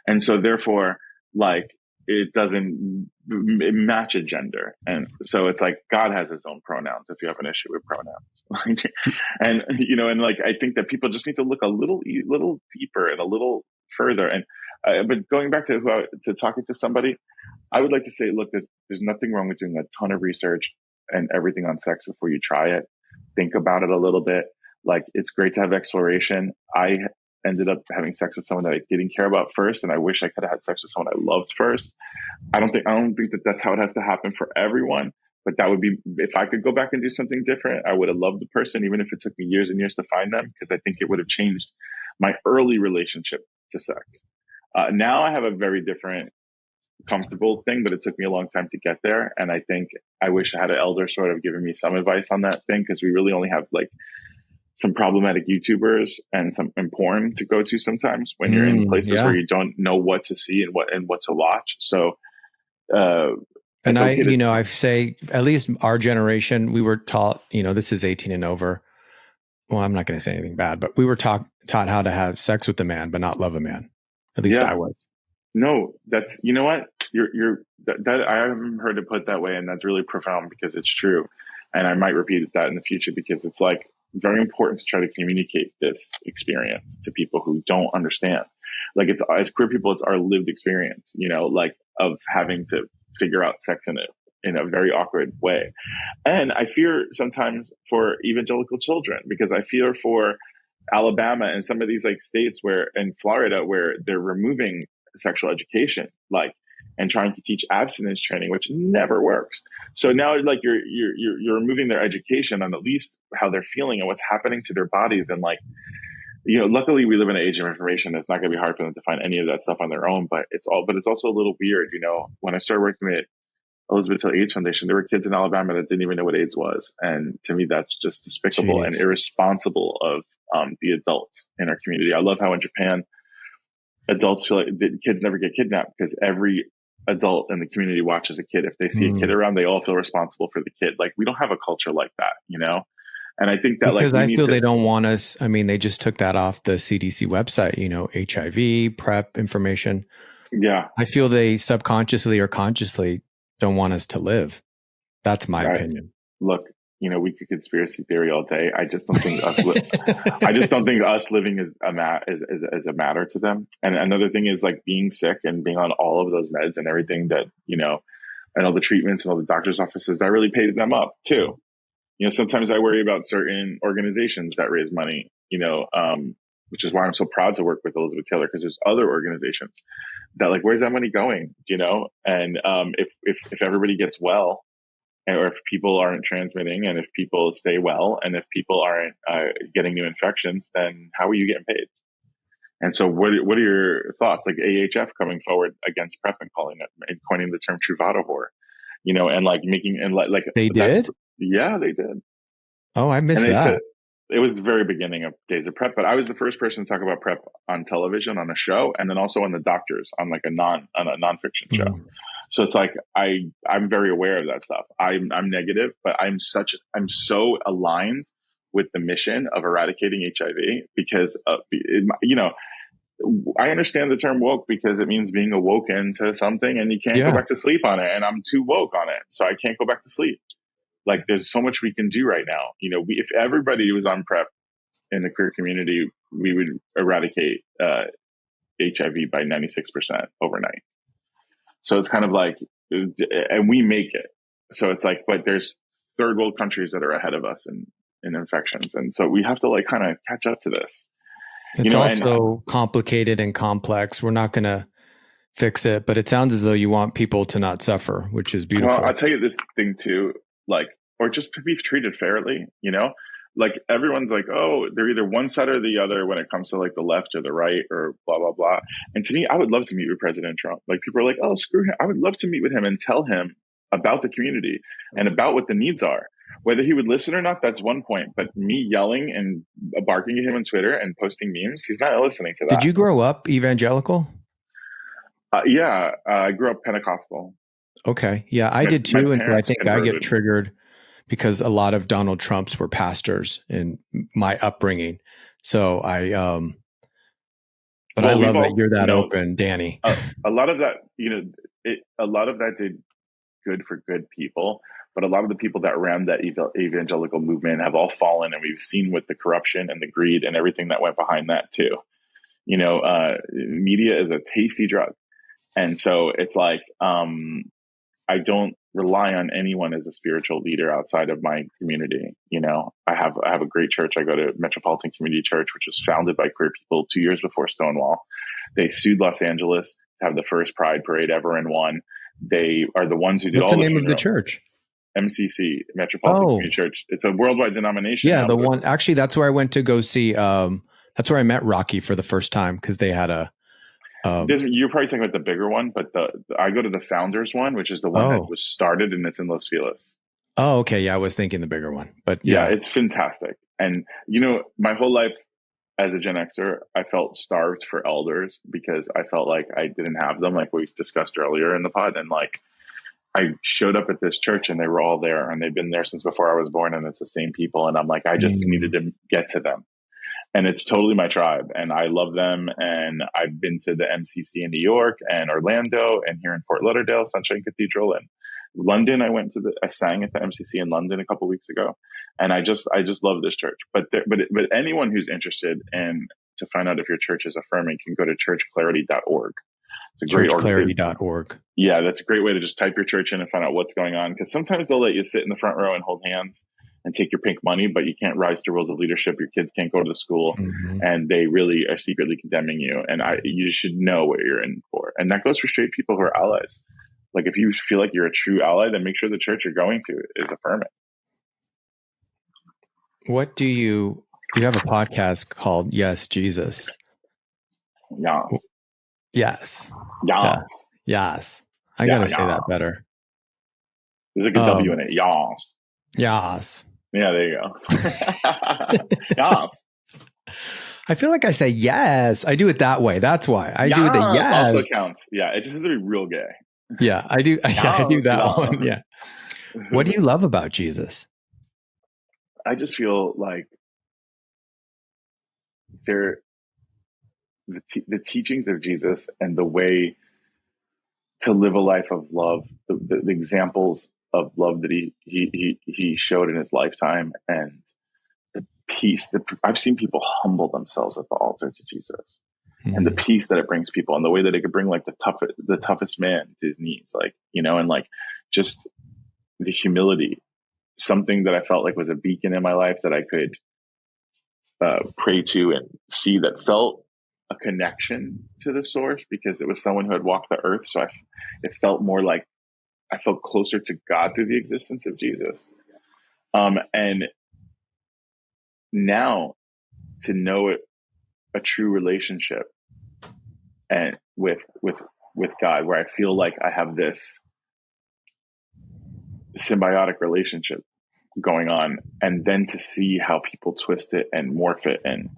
And so therefore, like, it doesn't match a gender. And so it's like, God has his own pronouns if you have an issue with pronouns. And, like, I think that people just need to look a little deeper and a little further. And, but going back to talking to somebody, I would like to say, look, there's nothing wrong with doing a ton of research and everything on sex before you try it. Think about it a little bit. Like, it's great to have exploration. I ended up having sex with someone that I didn't care about first, and I wish I could have had sex with someone I loved first. I don't think that that's how it has to happen for everyone, but that would be, if I could go back and do something different, I would have loved the person, even if it took me years and years to find them, because I think it would have changed my early relationship to sex. Now I have a very different, comfortable thing, but it took me a long time to get there. And I think I wish I had an elder sort of giving me some advice on that thing, because we really only have, like, some problematic YouTubers and some porn to go to sometimes when you're in places where you don't know what to see and what to watch. So, and I say, at least our generation, we were taught, this is 18 and over. Well, I'm not going to say anything bad, but we were taught how to have sex with a man, but not love a man. At least I was. No, that's, what that I haven't heard it put that way. And that's really profound, because it's true. And I might repeat that in the future, because it's, like, very important to try to communicate this experience to people who don't understand. Like, it's, as queer people, it's our lived experience, like, of having to figure out sex in a very awkward way. And I fear sometimes for evangelical children, because I fear for Alabama and some of these, like, states in Florida, where they're removing sexual education, like, and trying to teach abstinence training, which never works. So now, like, you're removing their education on at least how they're feeling and what's happening to their bodies. And, like, luckily we live in an age of information. It's not going to be hard for them to find any of that stuff on their own, but it's also a little weird. When I started working at Elizabeth Hill AIDS Foundation, there were kids in Alabama that didn't even know what AIDS was. And to me, that's just despicable and irresponsible of the adults in our community. I love how in Japan, adults feel like the kids never get kidnapped, because every adult in the community watches a kid. If they see a kid around, they all feel responsible for the kid. Like, we don't have a culture like that, And I think that, because I feel they don't want us. I mean, they just took that off the CDC website, HIV, PrEP information. Yeah. I feel they subconsciously or consciously don't want us to live. That's my opinion. Look, we could conspiracy theory all day. I just don't think I just don't think us living is a matter to them. And another thing is like being sick and being on all of those meds and everything that, and all the treatments and all the doctor's offices, that really pays them up too. Sometimes I worry about certain organizations that raise money, which is why I'm so proud to work with Elizabeth Taylor, because there's other organizations that like, where's that money going? And if everybody gets well, or if people aren't transmitting, and if people stay well, and if people aren't getting new infections, then how are you getting paid? And so what are your thoughts? Like AHF coming forward against PrEP and calling it and coining the term Truvada whore, and like making, and like they did? Yeah, they did. Oh, I missed and that. Said, it was the very beginning of Days of PrEP, but I was the first person to talk about PrEP on television, on a show, and then also on The Doctors, on like a nonfiction show. So it's like I'm very aware of that stuff. I'm negative, but I'm so aligned with the mission of eradicating HIV, because I understand the term woke because it means being awoken to something, and you can't go back to sleep on it. And I'm too woke on it, so I can't go back to sleep. Like there's so much we can do right now. If everybody was on PrEP in the queer community, we would eradicate HIV by 96% overnight. So it's kind of like, and we make it. So it's like, but there's third world countries that are ahead of us in infections. And so we have to like kind of catch up to this. It's also complicated and complex. We're not going to fix it, but it sounds as though you want people to not suffer, which is beautiful. Well, I'll tell you this thing too, like, or just to be treated fairly, like everyone's like, oh, they're either one side or the other when it comes to like the left or the right or blah, blah, blah. And to me, I would love to meet with President Trump. Like people are like, oh, screw him. I would love to meet with him and tell him about the community and about what the needs are. Whether he would listen or not, that's one point. But me yelling and barking at him on Twitter and posting memes, he's not listening to that. Did you grow up evangelical? Yeah, I grew up Pentecostal. Okay. Yeah, I did too. And I think converted. I get triggered because a lot of Donald Trumps were pastors in my upbringing. So I love that you're that open, Danny. A lot of that, a lot of that did good for good people, but a lot of the people that ran that evangelical movement have all fallen, and we've seen with the corruption and the greed and everything that went behind that too. Media is a tasty drug. And so it's like, I don't rely on anyone as a spiritual leader outside of my community. I have a great church. I go to Metropolitan Community Church, which was founded by queer people 2 years before Stonewall. They sued Los Angeles to have the first Pride Parade ever and won. They are the ones who did What's all the name of the church? MCC, Metropolitan Community Church. It's a worldwide denomination. Yeah, the one. Actually, that's where I went to go see. That's where I met Rocky for the first time, because they had a. You're probably talking about the bigger one, but I go to the Founders one, which is the one that was started, and it's in Los Feliz. Oh, okay. Yeah, I was thinking the bigger one, but yeah, it's fantastic. And my whole life as a Gen Xer, I felt starved for elders because I felt like I didn't have them, like we discussed earlier in the pod. And like I showed up at this church, and they were all there, and they've been there since before I was born, and it's the same people. And I'm like, I just needed to get to them. And it's totally my tribe, and I love them. And I've been to the MCC in New York and Orlando, and here in Fort Lauderdale, Sunshine Cathedral, and London. I sang at the MCC in London a couple of weeks ago, and I just love this church. But anyone who's interested in to find out if your church is affirming can go to churchclarity.org. It's a great churchclarity.org. Yeah, that's a great way to just type your church in and find out what's going on. Because sometimes they'll let you sit in the front row and hold hands and take your pink money, but you can't rise to roles of leadership. Your kids can't go to the school, and they really are secretly condemning you. And you should know what you're in for. And that goes for straight people who are allies. Like if you feel like you're a true ally, then make sure the church you're going to is affirming. What do you have a podcast called Yes, Jesus? Yes. Yes. Yes. Yes. I got to say that better. There's like a W in it. Yes. Yes. Yeah, there you go. Yes. I feel like I say yes. I do it that way. That's why I do the yes. Also counts. Yeah, it just has to be real gay. Yeah, I do. I do that one. Yeah. What do you love about Jesus? I just feel like the teachings of Jesus and the way to live a life of love, the examples of love that he showed in his lifetime, and the peace that I've seen people humble themselves at the altar to Jesus, and the peace that it brings people, and the way that it could bring like the toughest man to his knees, like, you know, and like just the humility, something that I felt like was a beacon in my life that I could pray to and see, that felt a connection to the source because it was someone who had walked the earth. So it felt more like I felt closer to God through the existence of Jesus. And now to know it, a true relationship and with God, where I feel like I have this symbiotic relationship going on, and then to see how people twist it and morph it and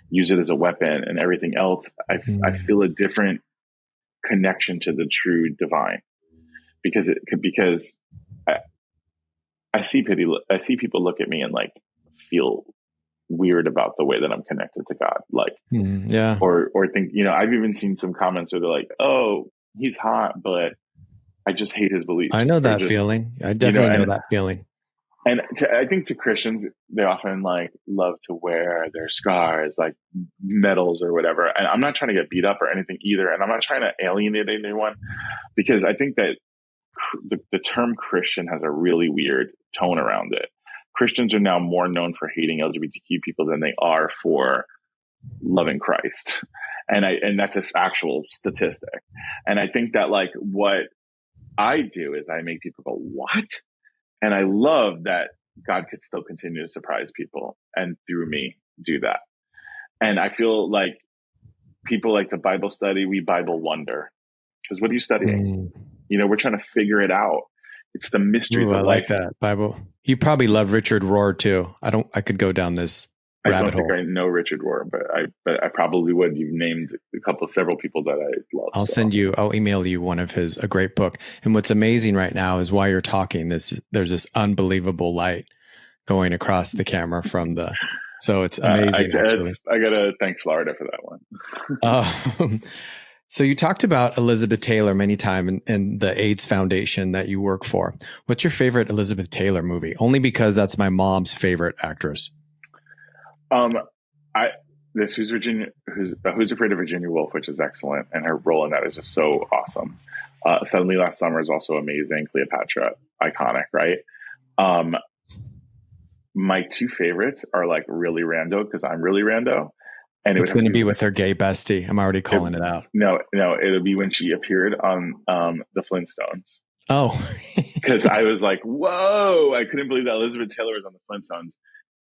use it as a weapon and everything else, I feel a different connection to the true divine, because I see people look at me and like feel weird about the way that I'm connected to God, like, or think, you know, I've even seen some comments where they're like, "Oh, he's hot, but I just hate his beliefs." I know that feeling. I definitely know that feeling. And I think to Christians, they often like love to wear their scars, like medals or whatever. And I'm not trying to get beat up or anything either. And I'm not trying to alienate anyone, because I think that the term Christian has a really weird tone around it. Christians are now more known for hating LGBTQ people than they are for loving Christ. And that's an actual statistic. And I think that like what I do is I make people go, "What?" And I love that God could still continue to surprise people and through me do that. And I feel like people like to Bible study. We Bible wonder, because what are you studying? You know, we're trying to figure it out. It's the mysteries of life. I like that Bible. You probably love Richard Rohr too. I could go down this rabbit hole. I don't think I know Richard Rohr, but I probably would. You've named several people that I love. I'll email you a great book. And what's amazing right now is while you're talking, there's this unbelievable light going across the camera so it's amazing. I gotta thank Florida for that one. So you talked about Elizabeth Taylor many times and the AIDS Foundation that you work for. What's your favorite Elizabeth Taylor movie? Only because that's my mom's favorite actress. Who's Afraid of Virginia Woolf, which is excellent, and her role in that is just so awesome. Suddenly Last Summer is also amazing. Cleopatra, iconic, right? My two favorites are like really rando, because I'm really rando. And it's going to be with her gay bestie. I'm already calling it out. No, it'll be when she appeared on the Flintstones. Oh, because I was like, whoa, I couldn't believe that Elizabeth Taylor was on the Flintstones.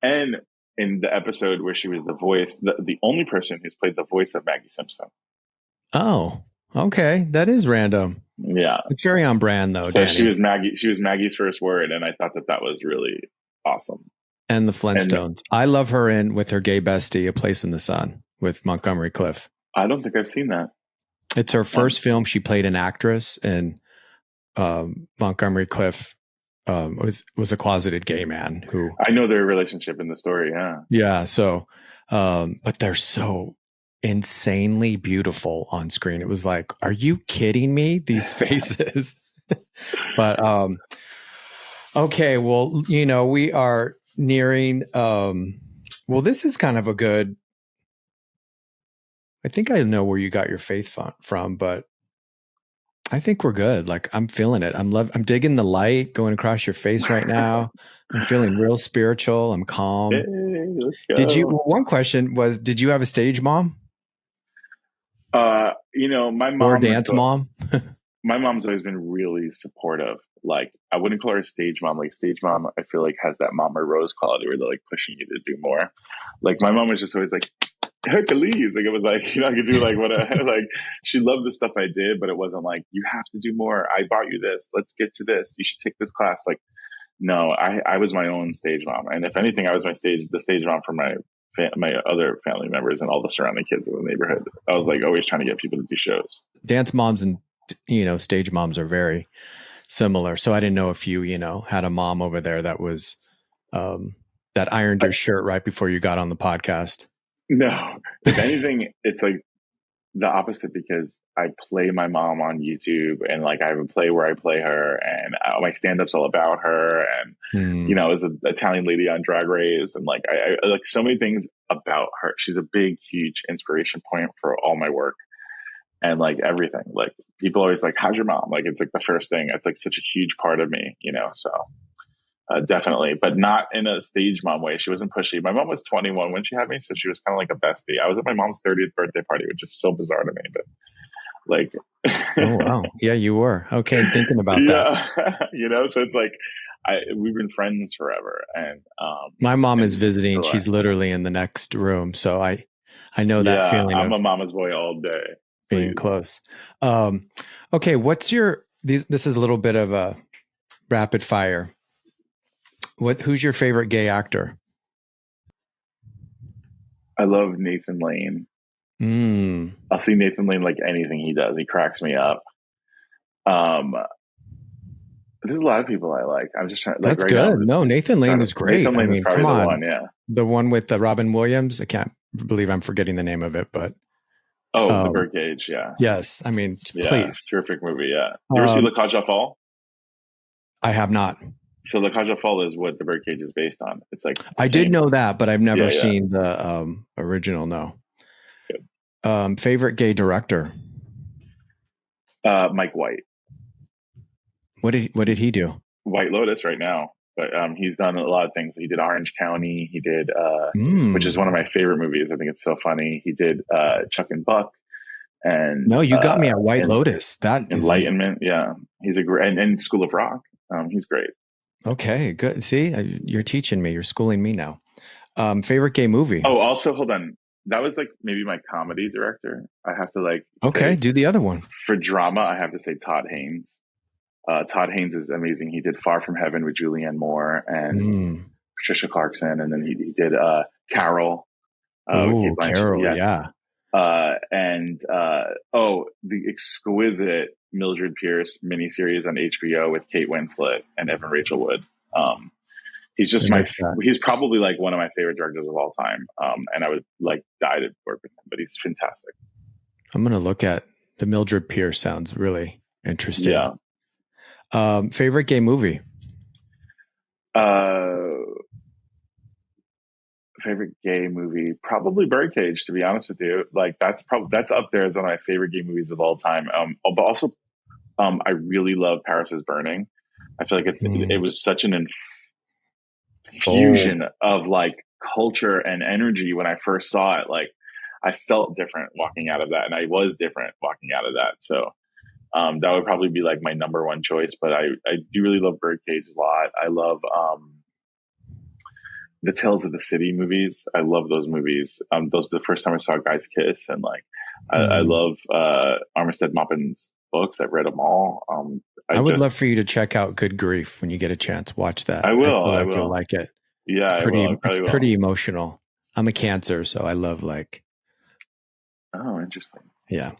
And in the episode where she was the voice, the only person who's played the voice of Maggie Simpson. Oh, okay. That is random. Yeah. It's very on brand though. So Danny. she was Maggie's first word. And I thought that was really awesome. And the Flintstones. I love her in with her gay bestie, A Place in the Sun, with Montgomery Clift. I don't think I've seen that. It's her first film. She played an actress, and Montgomery Clift was a closeted gay man who. I know their relationship in the story. Yeah. Yeah. So, but they're so insanely beautiful on screen. It was like, are you kidding me? These faces. But okay. Well, you know, we are nearing well, this is kind of a good, I think I know where you got your faith from, but I think we're good. Like, I'm feeling it. I'm digging the light going across your face right now. I'm feeling real spiritual. I'm calm. Hey, let's go. One question was, did you have a stage mom? You know, my mom or dance mom. My mom's always been really supportive. Like, I wouldn't call her a stage mom. Like, stage mom, I feel like has that Mama Rose quality where they're like pushing you to do more. Like, my mom was just always like, Hercules. Like, it was like, you know, I could do like what like, she loved the stuff I did, but it wasn't like, you have to do more. I bought you this. Let's get to this. You should take this class. Like, no, I was my own stage mom. And if anything, I was the stage mom for my other family members and all the surrounding kids in the neighborhood. I was like always trying to get people to do shows. Dance moms and, you know, stage moms are very similar. So I didn't know if you, you know, had a mom over there that was, that ironed your shirt right before you got on the podcast. No, if anything, it's like the opposite, because I play my mom on YouTube, and like I have a play where I play her, and my stand-up's all about her, and Hmm. as an Italian lady on Drag Race, and like I like so many things about her. She's a big, huge inspiration point for all my work and like everything. Like people always like, "How's your mom?" Like it's like the first thing. It's like such a huge part of me, So definitely, but not in a stage mom way. She wasn't pushy. My mom was 21 when she had me, so she was kind of like a bestie. I was at my mom's 30th birthday party, which is so bizarre to me, but like, Oh, wow. Yeah, you were. Okay, I'm thinking about that. yeah, So it's like we've been friends forever, My mom is and visiting. so She's literally in the next room, so I know that yeah, feeling I'm a of mama's boy all day. being Please. close. Okay, what's your this is a little bit of a rapid fire. Who's your favorite gay actor? I love Nathan Lane. Mm. I'll see Nathan Lane like anything he does. He cracks me up. There's a lot of people I like. I'm just trying, like That's right now. good. No, Nathan Lane is great. Nathan Lane is probably come the on. one. Yeah. The one with the Robin Williams. I can't believe I'm forgetting the name of it, but the Birdcage. Yeah. yes. I mean, Yeah. please. Terrific movie. Yeah. You ever see La Cage aux Folles? I have not. So La Cage aux Folles is what the Birdcage is based on. It's like I did know that, but I've never seen the original. No. Favorite gay director? Mike White. What did he do? White Lotus right now, but he's done a lot of things. He did Orange County. He did, which is one of my favorite movies. I think it's so funny. He did Chuck and Buck, and no, you got me at White Lotus. That Enlightenment. Yeah, he's a great, and School of Rock. He's great. Okay, good. See, you're teaching me. You're schooling me now. Favorite gay movie? Oh, also, hold on. That was like maybe my comedy director. I have to like. Okay, do the other one. For drama, I have to say Todd Haynes. Todd Haynes is amazing. He did Far From Heaven with Julianne Moore and Patricia Clarkson, and then he did Carol. Oh, Carol, yes. Yeah. The exquisite Mildred Pierce miniseries on HBO with Kate Winslet and Evan Rachel Wood. He's just he's probably like one of my favorite directors of all time. And I would like die to work with him, but he's fantastic. I'm going to look at the Mildred Pierce. Sounds really interesting. Yeah. Favorite gay movie? Favorite gay movie, probably Birdcage, to be honest with you. Like that's up there as one of my favorite gay movies of all time. But also, I really love Paris is Burning. I feel like it was such an infusion of like culture and energy when I first saw it. Like I felt different walking out of that, and I was different walking out of that. So that would probably be like my number one choice. But I do really love Birdcage a lot. I love the Tales of the City movies. I love those movies. Those are the first time I saw Guys Kiss, and like I love Armistead Maupin's books. I've read them all. I would love for you to check out Good Grief when you get a chance. Watch that. I will. I will. You'll like it. Yeah, it's pretty emotional. I'm a Cancer, so I love like. Oh, interesting. Yeah.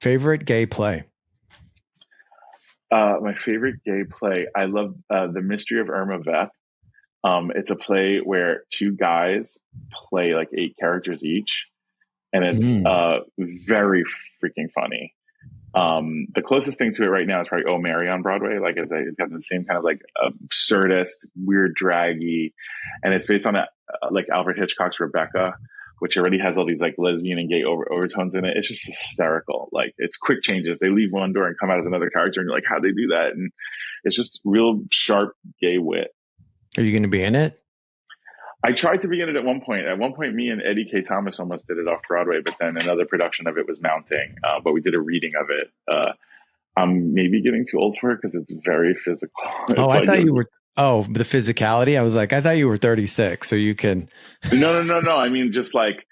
Favorite gay play? My favorite gay play. I love The Mystery of Irma Vep. It's a play where two guys play like 8 characters each, and it's very freaking funny. The closest thing to it right now is probably Oh Mary on Broadway. Like it's got the same kind of like absurdist, weird, draggy, and it's based on like Alfred Hitchcock's Rebecca, which already has all these like lesbian and gay overtones in it. It's just hysterical. Like it's quick changes. They leave one door and come out as another character, and you're like, how'd they do that? And it's just real sharp gay wit. Are you going to be in it? I tried to be in it at one point. At one point, me and Eddie K. Thomas almost did it off Broadway, but then another production of it was mounting. But we did a reading of it. I'm maybe getting too old for it because it's very physical. I thought you were. Oh, the physicality. I was like, I thought you were 36, so you can. No. I mean, just like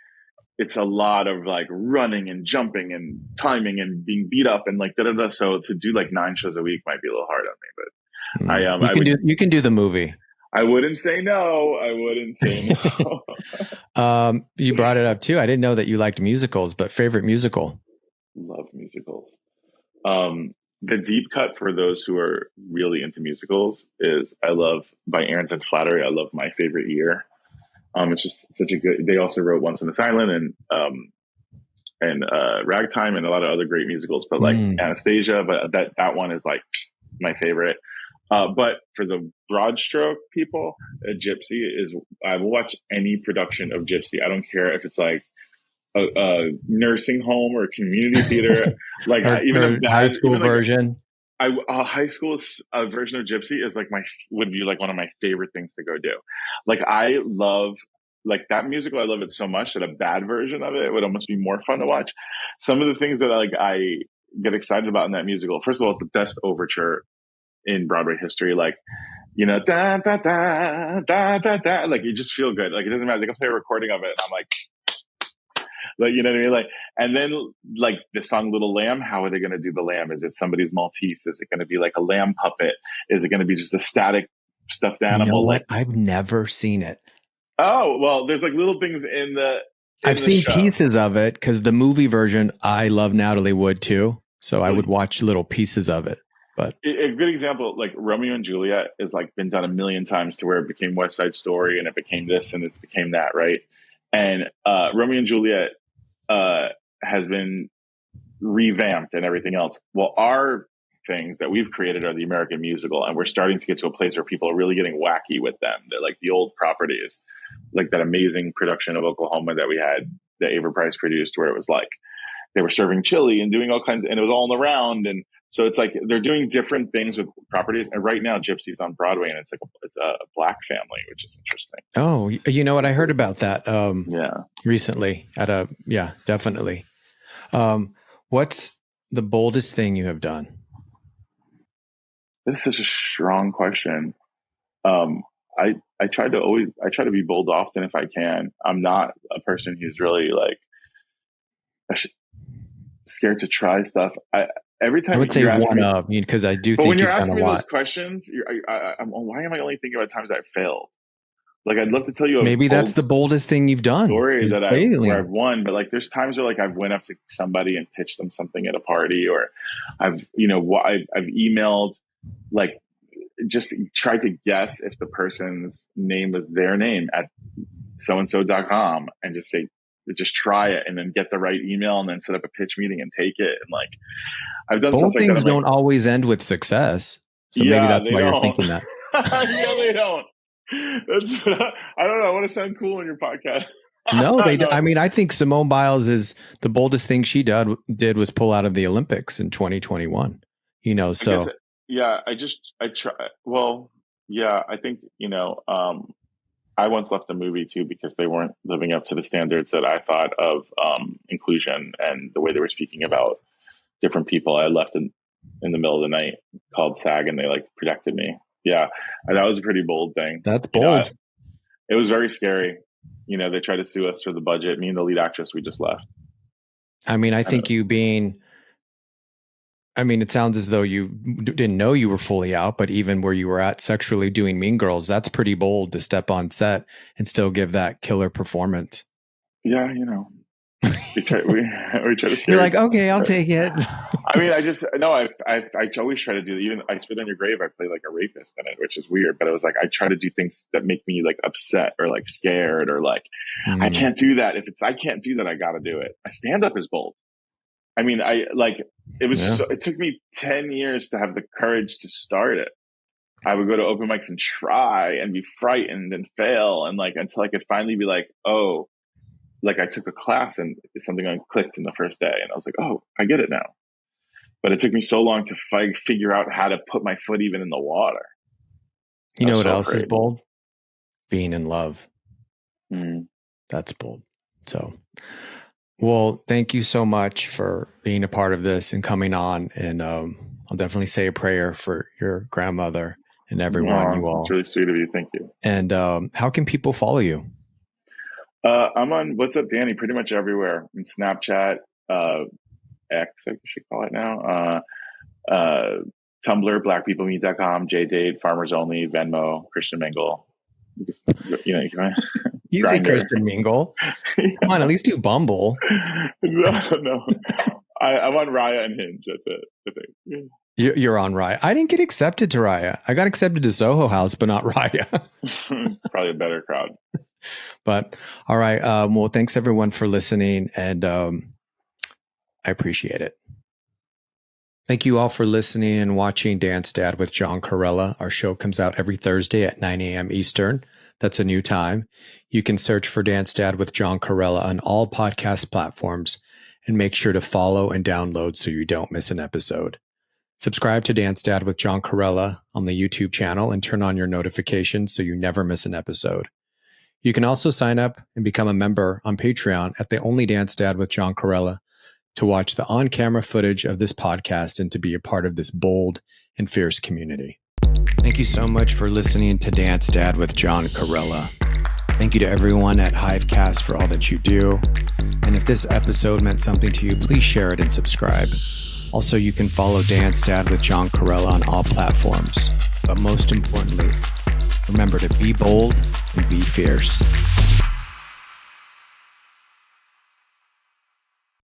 it's a lot of like running and jumping and climbing and being beat up and like da. So to do like 9 shows a week might be a little hard on me. But you can do the movie. I wouldn't say no. You brought it up too. I didn't know that you liked musicals, but favorite musical? Love musicals. The deep cut for those who are really into musicals is I love by Ahrens and Flattery. I love My Favorite Year. It's just such a good. They also wrote Once on This Island, and and Ragtime and a lot of other great musicals, but like Anastasia, but that one is like my favorite. But for the broad stroke people, Gypsy is, I will watch any production of Gypsy. I don't care if it's like a nursing home or community theater, like even a bad, high school version. A high school version of Gypsy is like would be like one of my favorite things to go do. Like I love like that musical. I love it so much that a bad version of it would almost be more fun to watch. Some of the things that I get excited about in that musical. First of all, it's the best overture in Broadway history. Like, you know, da da da da da da. Like you just feel good. Like it doesn't matter. They can play a recording of it, and I'm like, you know what I mean? Like, and then like the song Little Lamb, how are they going to do the lamb? Is it somebody's Maltese? Is it going to be like a lamb puppet? Is it going to be just a static stuffed animal? You know what? I've never seen it. Oh, well, there's like little things in I've seen pieces of it because the movie version, I love Natalie Wood too. So I would watch little pieces of it. But a good example, like Romeo and Juliet is like been done a million times to where it became West Side Story and it became this and it became that, right? And Romeo and Juliet has been revamped and everything else. Well, our things that we've created are the American musical, and we're starting to get to a place where people are really getting wacky with them. They're like the old properties, like that amazing production of Oklahoma that we had, that Ava Price produced, where it was like they were serving chili and doing all kinds, and it was all in the round. And so it's like they're doing different things with properties. And right now, Gypsy's on Broadway, and it's like a black family, which is interesting. Oh, you know what? I heard about that. Yeah, recently definitely. What's the boldest thing you have done? This is such a strong question. I try to be bold often if I can. I'm not a person who's really like scared to try stuff. Every time I would say one up, because I do. But when you're asking me those questions, why am I only thinking about times I failed? Like I'd love to tell you. Maybe that's the boldest thing you've done. Story that where I've won, but like there's times where like I've went up to somebody and pitched them something at a party, or I've emailed, like just tried to guess if the person's name was their name at soandso.com and just try it and then get the right email and then set up a pitch meeting and take it. And like I've done bold stuff like things that. don't always end with success. So maybe that's why you're thinking that. Yeah, they don't. I don't know. I want to sound cool on your podcast. No, they. I mean, I think Simone Biles is the boldest thing she did was pull out of the Olympics in 2021. You know, so I try. Well, yeah, I think I once left a movie too because they weren't living up to the standards that I thought of inclusion and the way they were speaking about different people. I left in the middle of the night, called SAG, and they like protected me. Yeah, and that was a pretty bold thing. That's bold. It was very scary. They tried to sue us for the budget. Me and the lead actress, we just left. I mean, I think it sounds as though you didn't know you were fully out, but even where you were at sexually doing Mean Girls, that's pretty bold to step on set and still give that killer performance. Yeah, we try to. You're like, okay, I'll take it. I mean, I always try to do. Even I Spit on Your Grave, I play like a rapist in it, which is weird. But it was like I try to do things that make me like upset or like scared or like I can't do that. I can't do that, I got to do it. My stand up is bold. I mean, it took me 10 years to have the courage to start it. I would go to open mics and try and be frightened and fail. And like, until I could finally be like, oh, like I took a class and something clicked in the first day. And I was like, oh, I get it now. But it took me so long to figure out how to put my foot even in the water. You know what else is bold? Being in love. That's bold. So, well, thank you so much for being a part of this and coming on. And I'll definitely say a prayer for your grandmother and everyone. You all. That's really sweet of you. Thank you. And how can people follow you? I'm on What's Up, Danny, pretty much everywhere. In Snapchat, X, I should call it now. Tumblr, blackpeoplemeet.com, JDate, Farmers Only, Venmo, Christian Mingle. You can. You say Christian Mingle. Come on, at least do Bumble. No. I'm on Raya and Hinge. That's it. I think. You're on Raya. I didn't get accepted to Raya. I got accepted to Soho House, but not Raya. Probably a better crowd. But all right. Well, thanks everyone for listening. And I appreciate it. Thank you all for listening and watching Dance Dad with John Corella. Our show comes out every Thursday at 9 a.m. Eastern. That's a new time. You can search for Dance Dad with John Corella on all podcast platforms and make sure to follow and download so you don't miss an episode. Subscribe to Dance Dad with John Corella on the YouTube channel and turn on your notifications so you never miss an episode. You can also sign up and become a member on Patreon at the Only Dance Dad with John Corella to watch the on-camera footage of this podcast and to be a part of this bold and fierce community. Thank you so much for listening to Dance Dad with John Corella. Thank you to everyone at Hivecast for all that you do. And if this episode meant something to you, please share it and subscribe. Also, you can follow Dance Dad with John Corella on all platforms. But most importantly, remember to be bold and be fierce.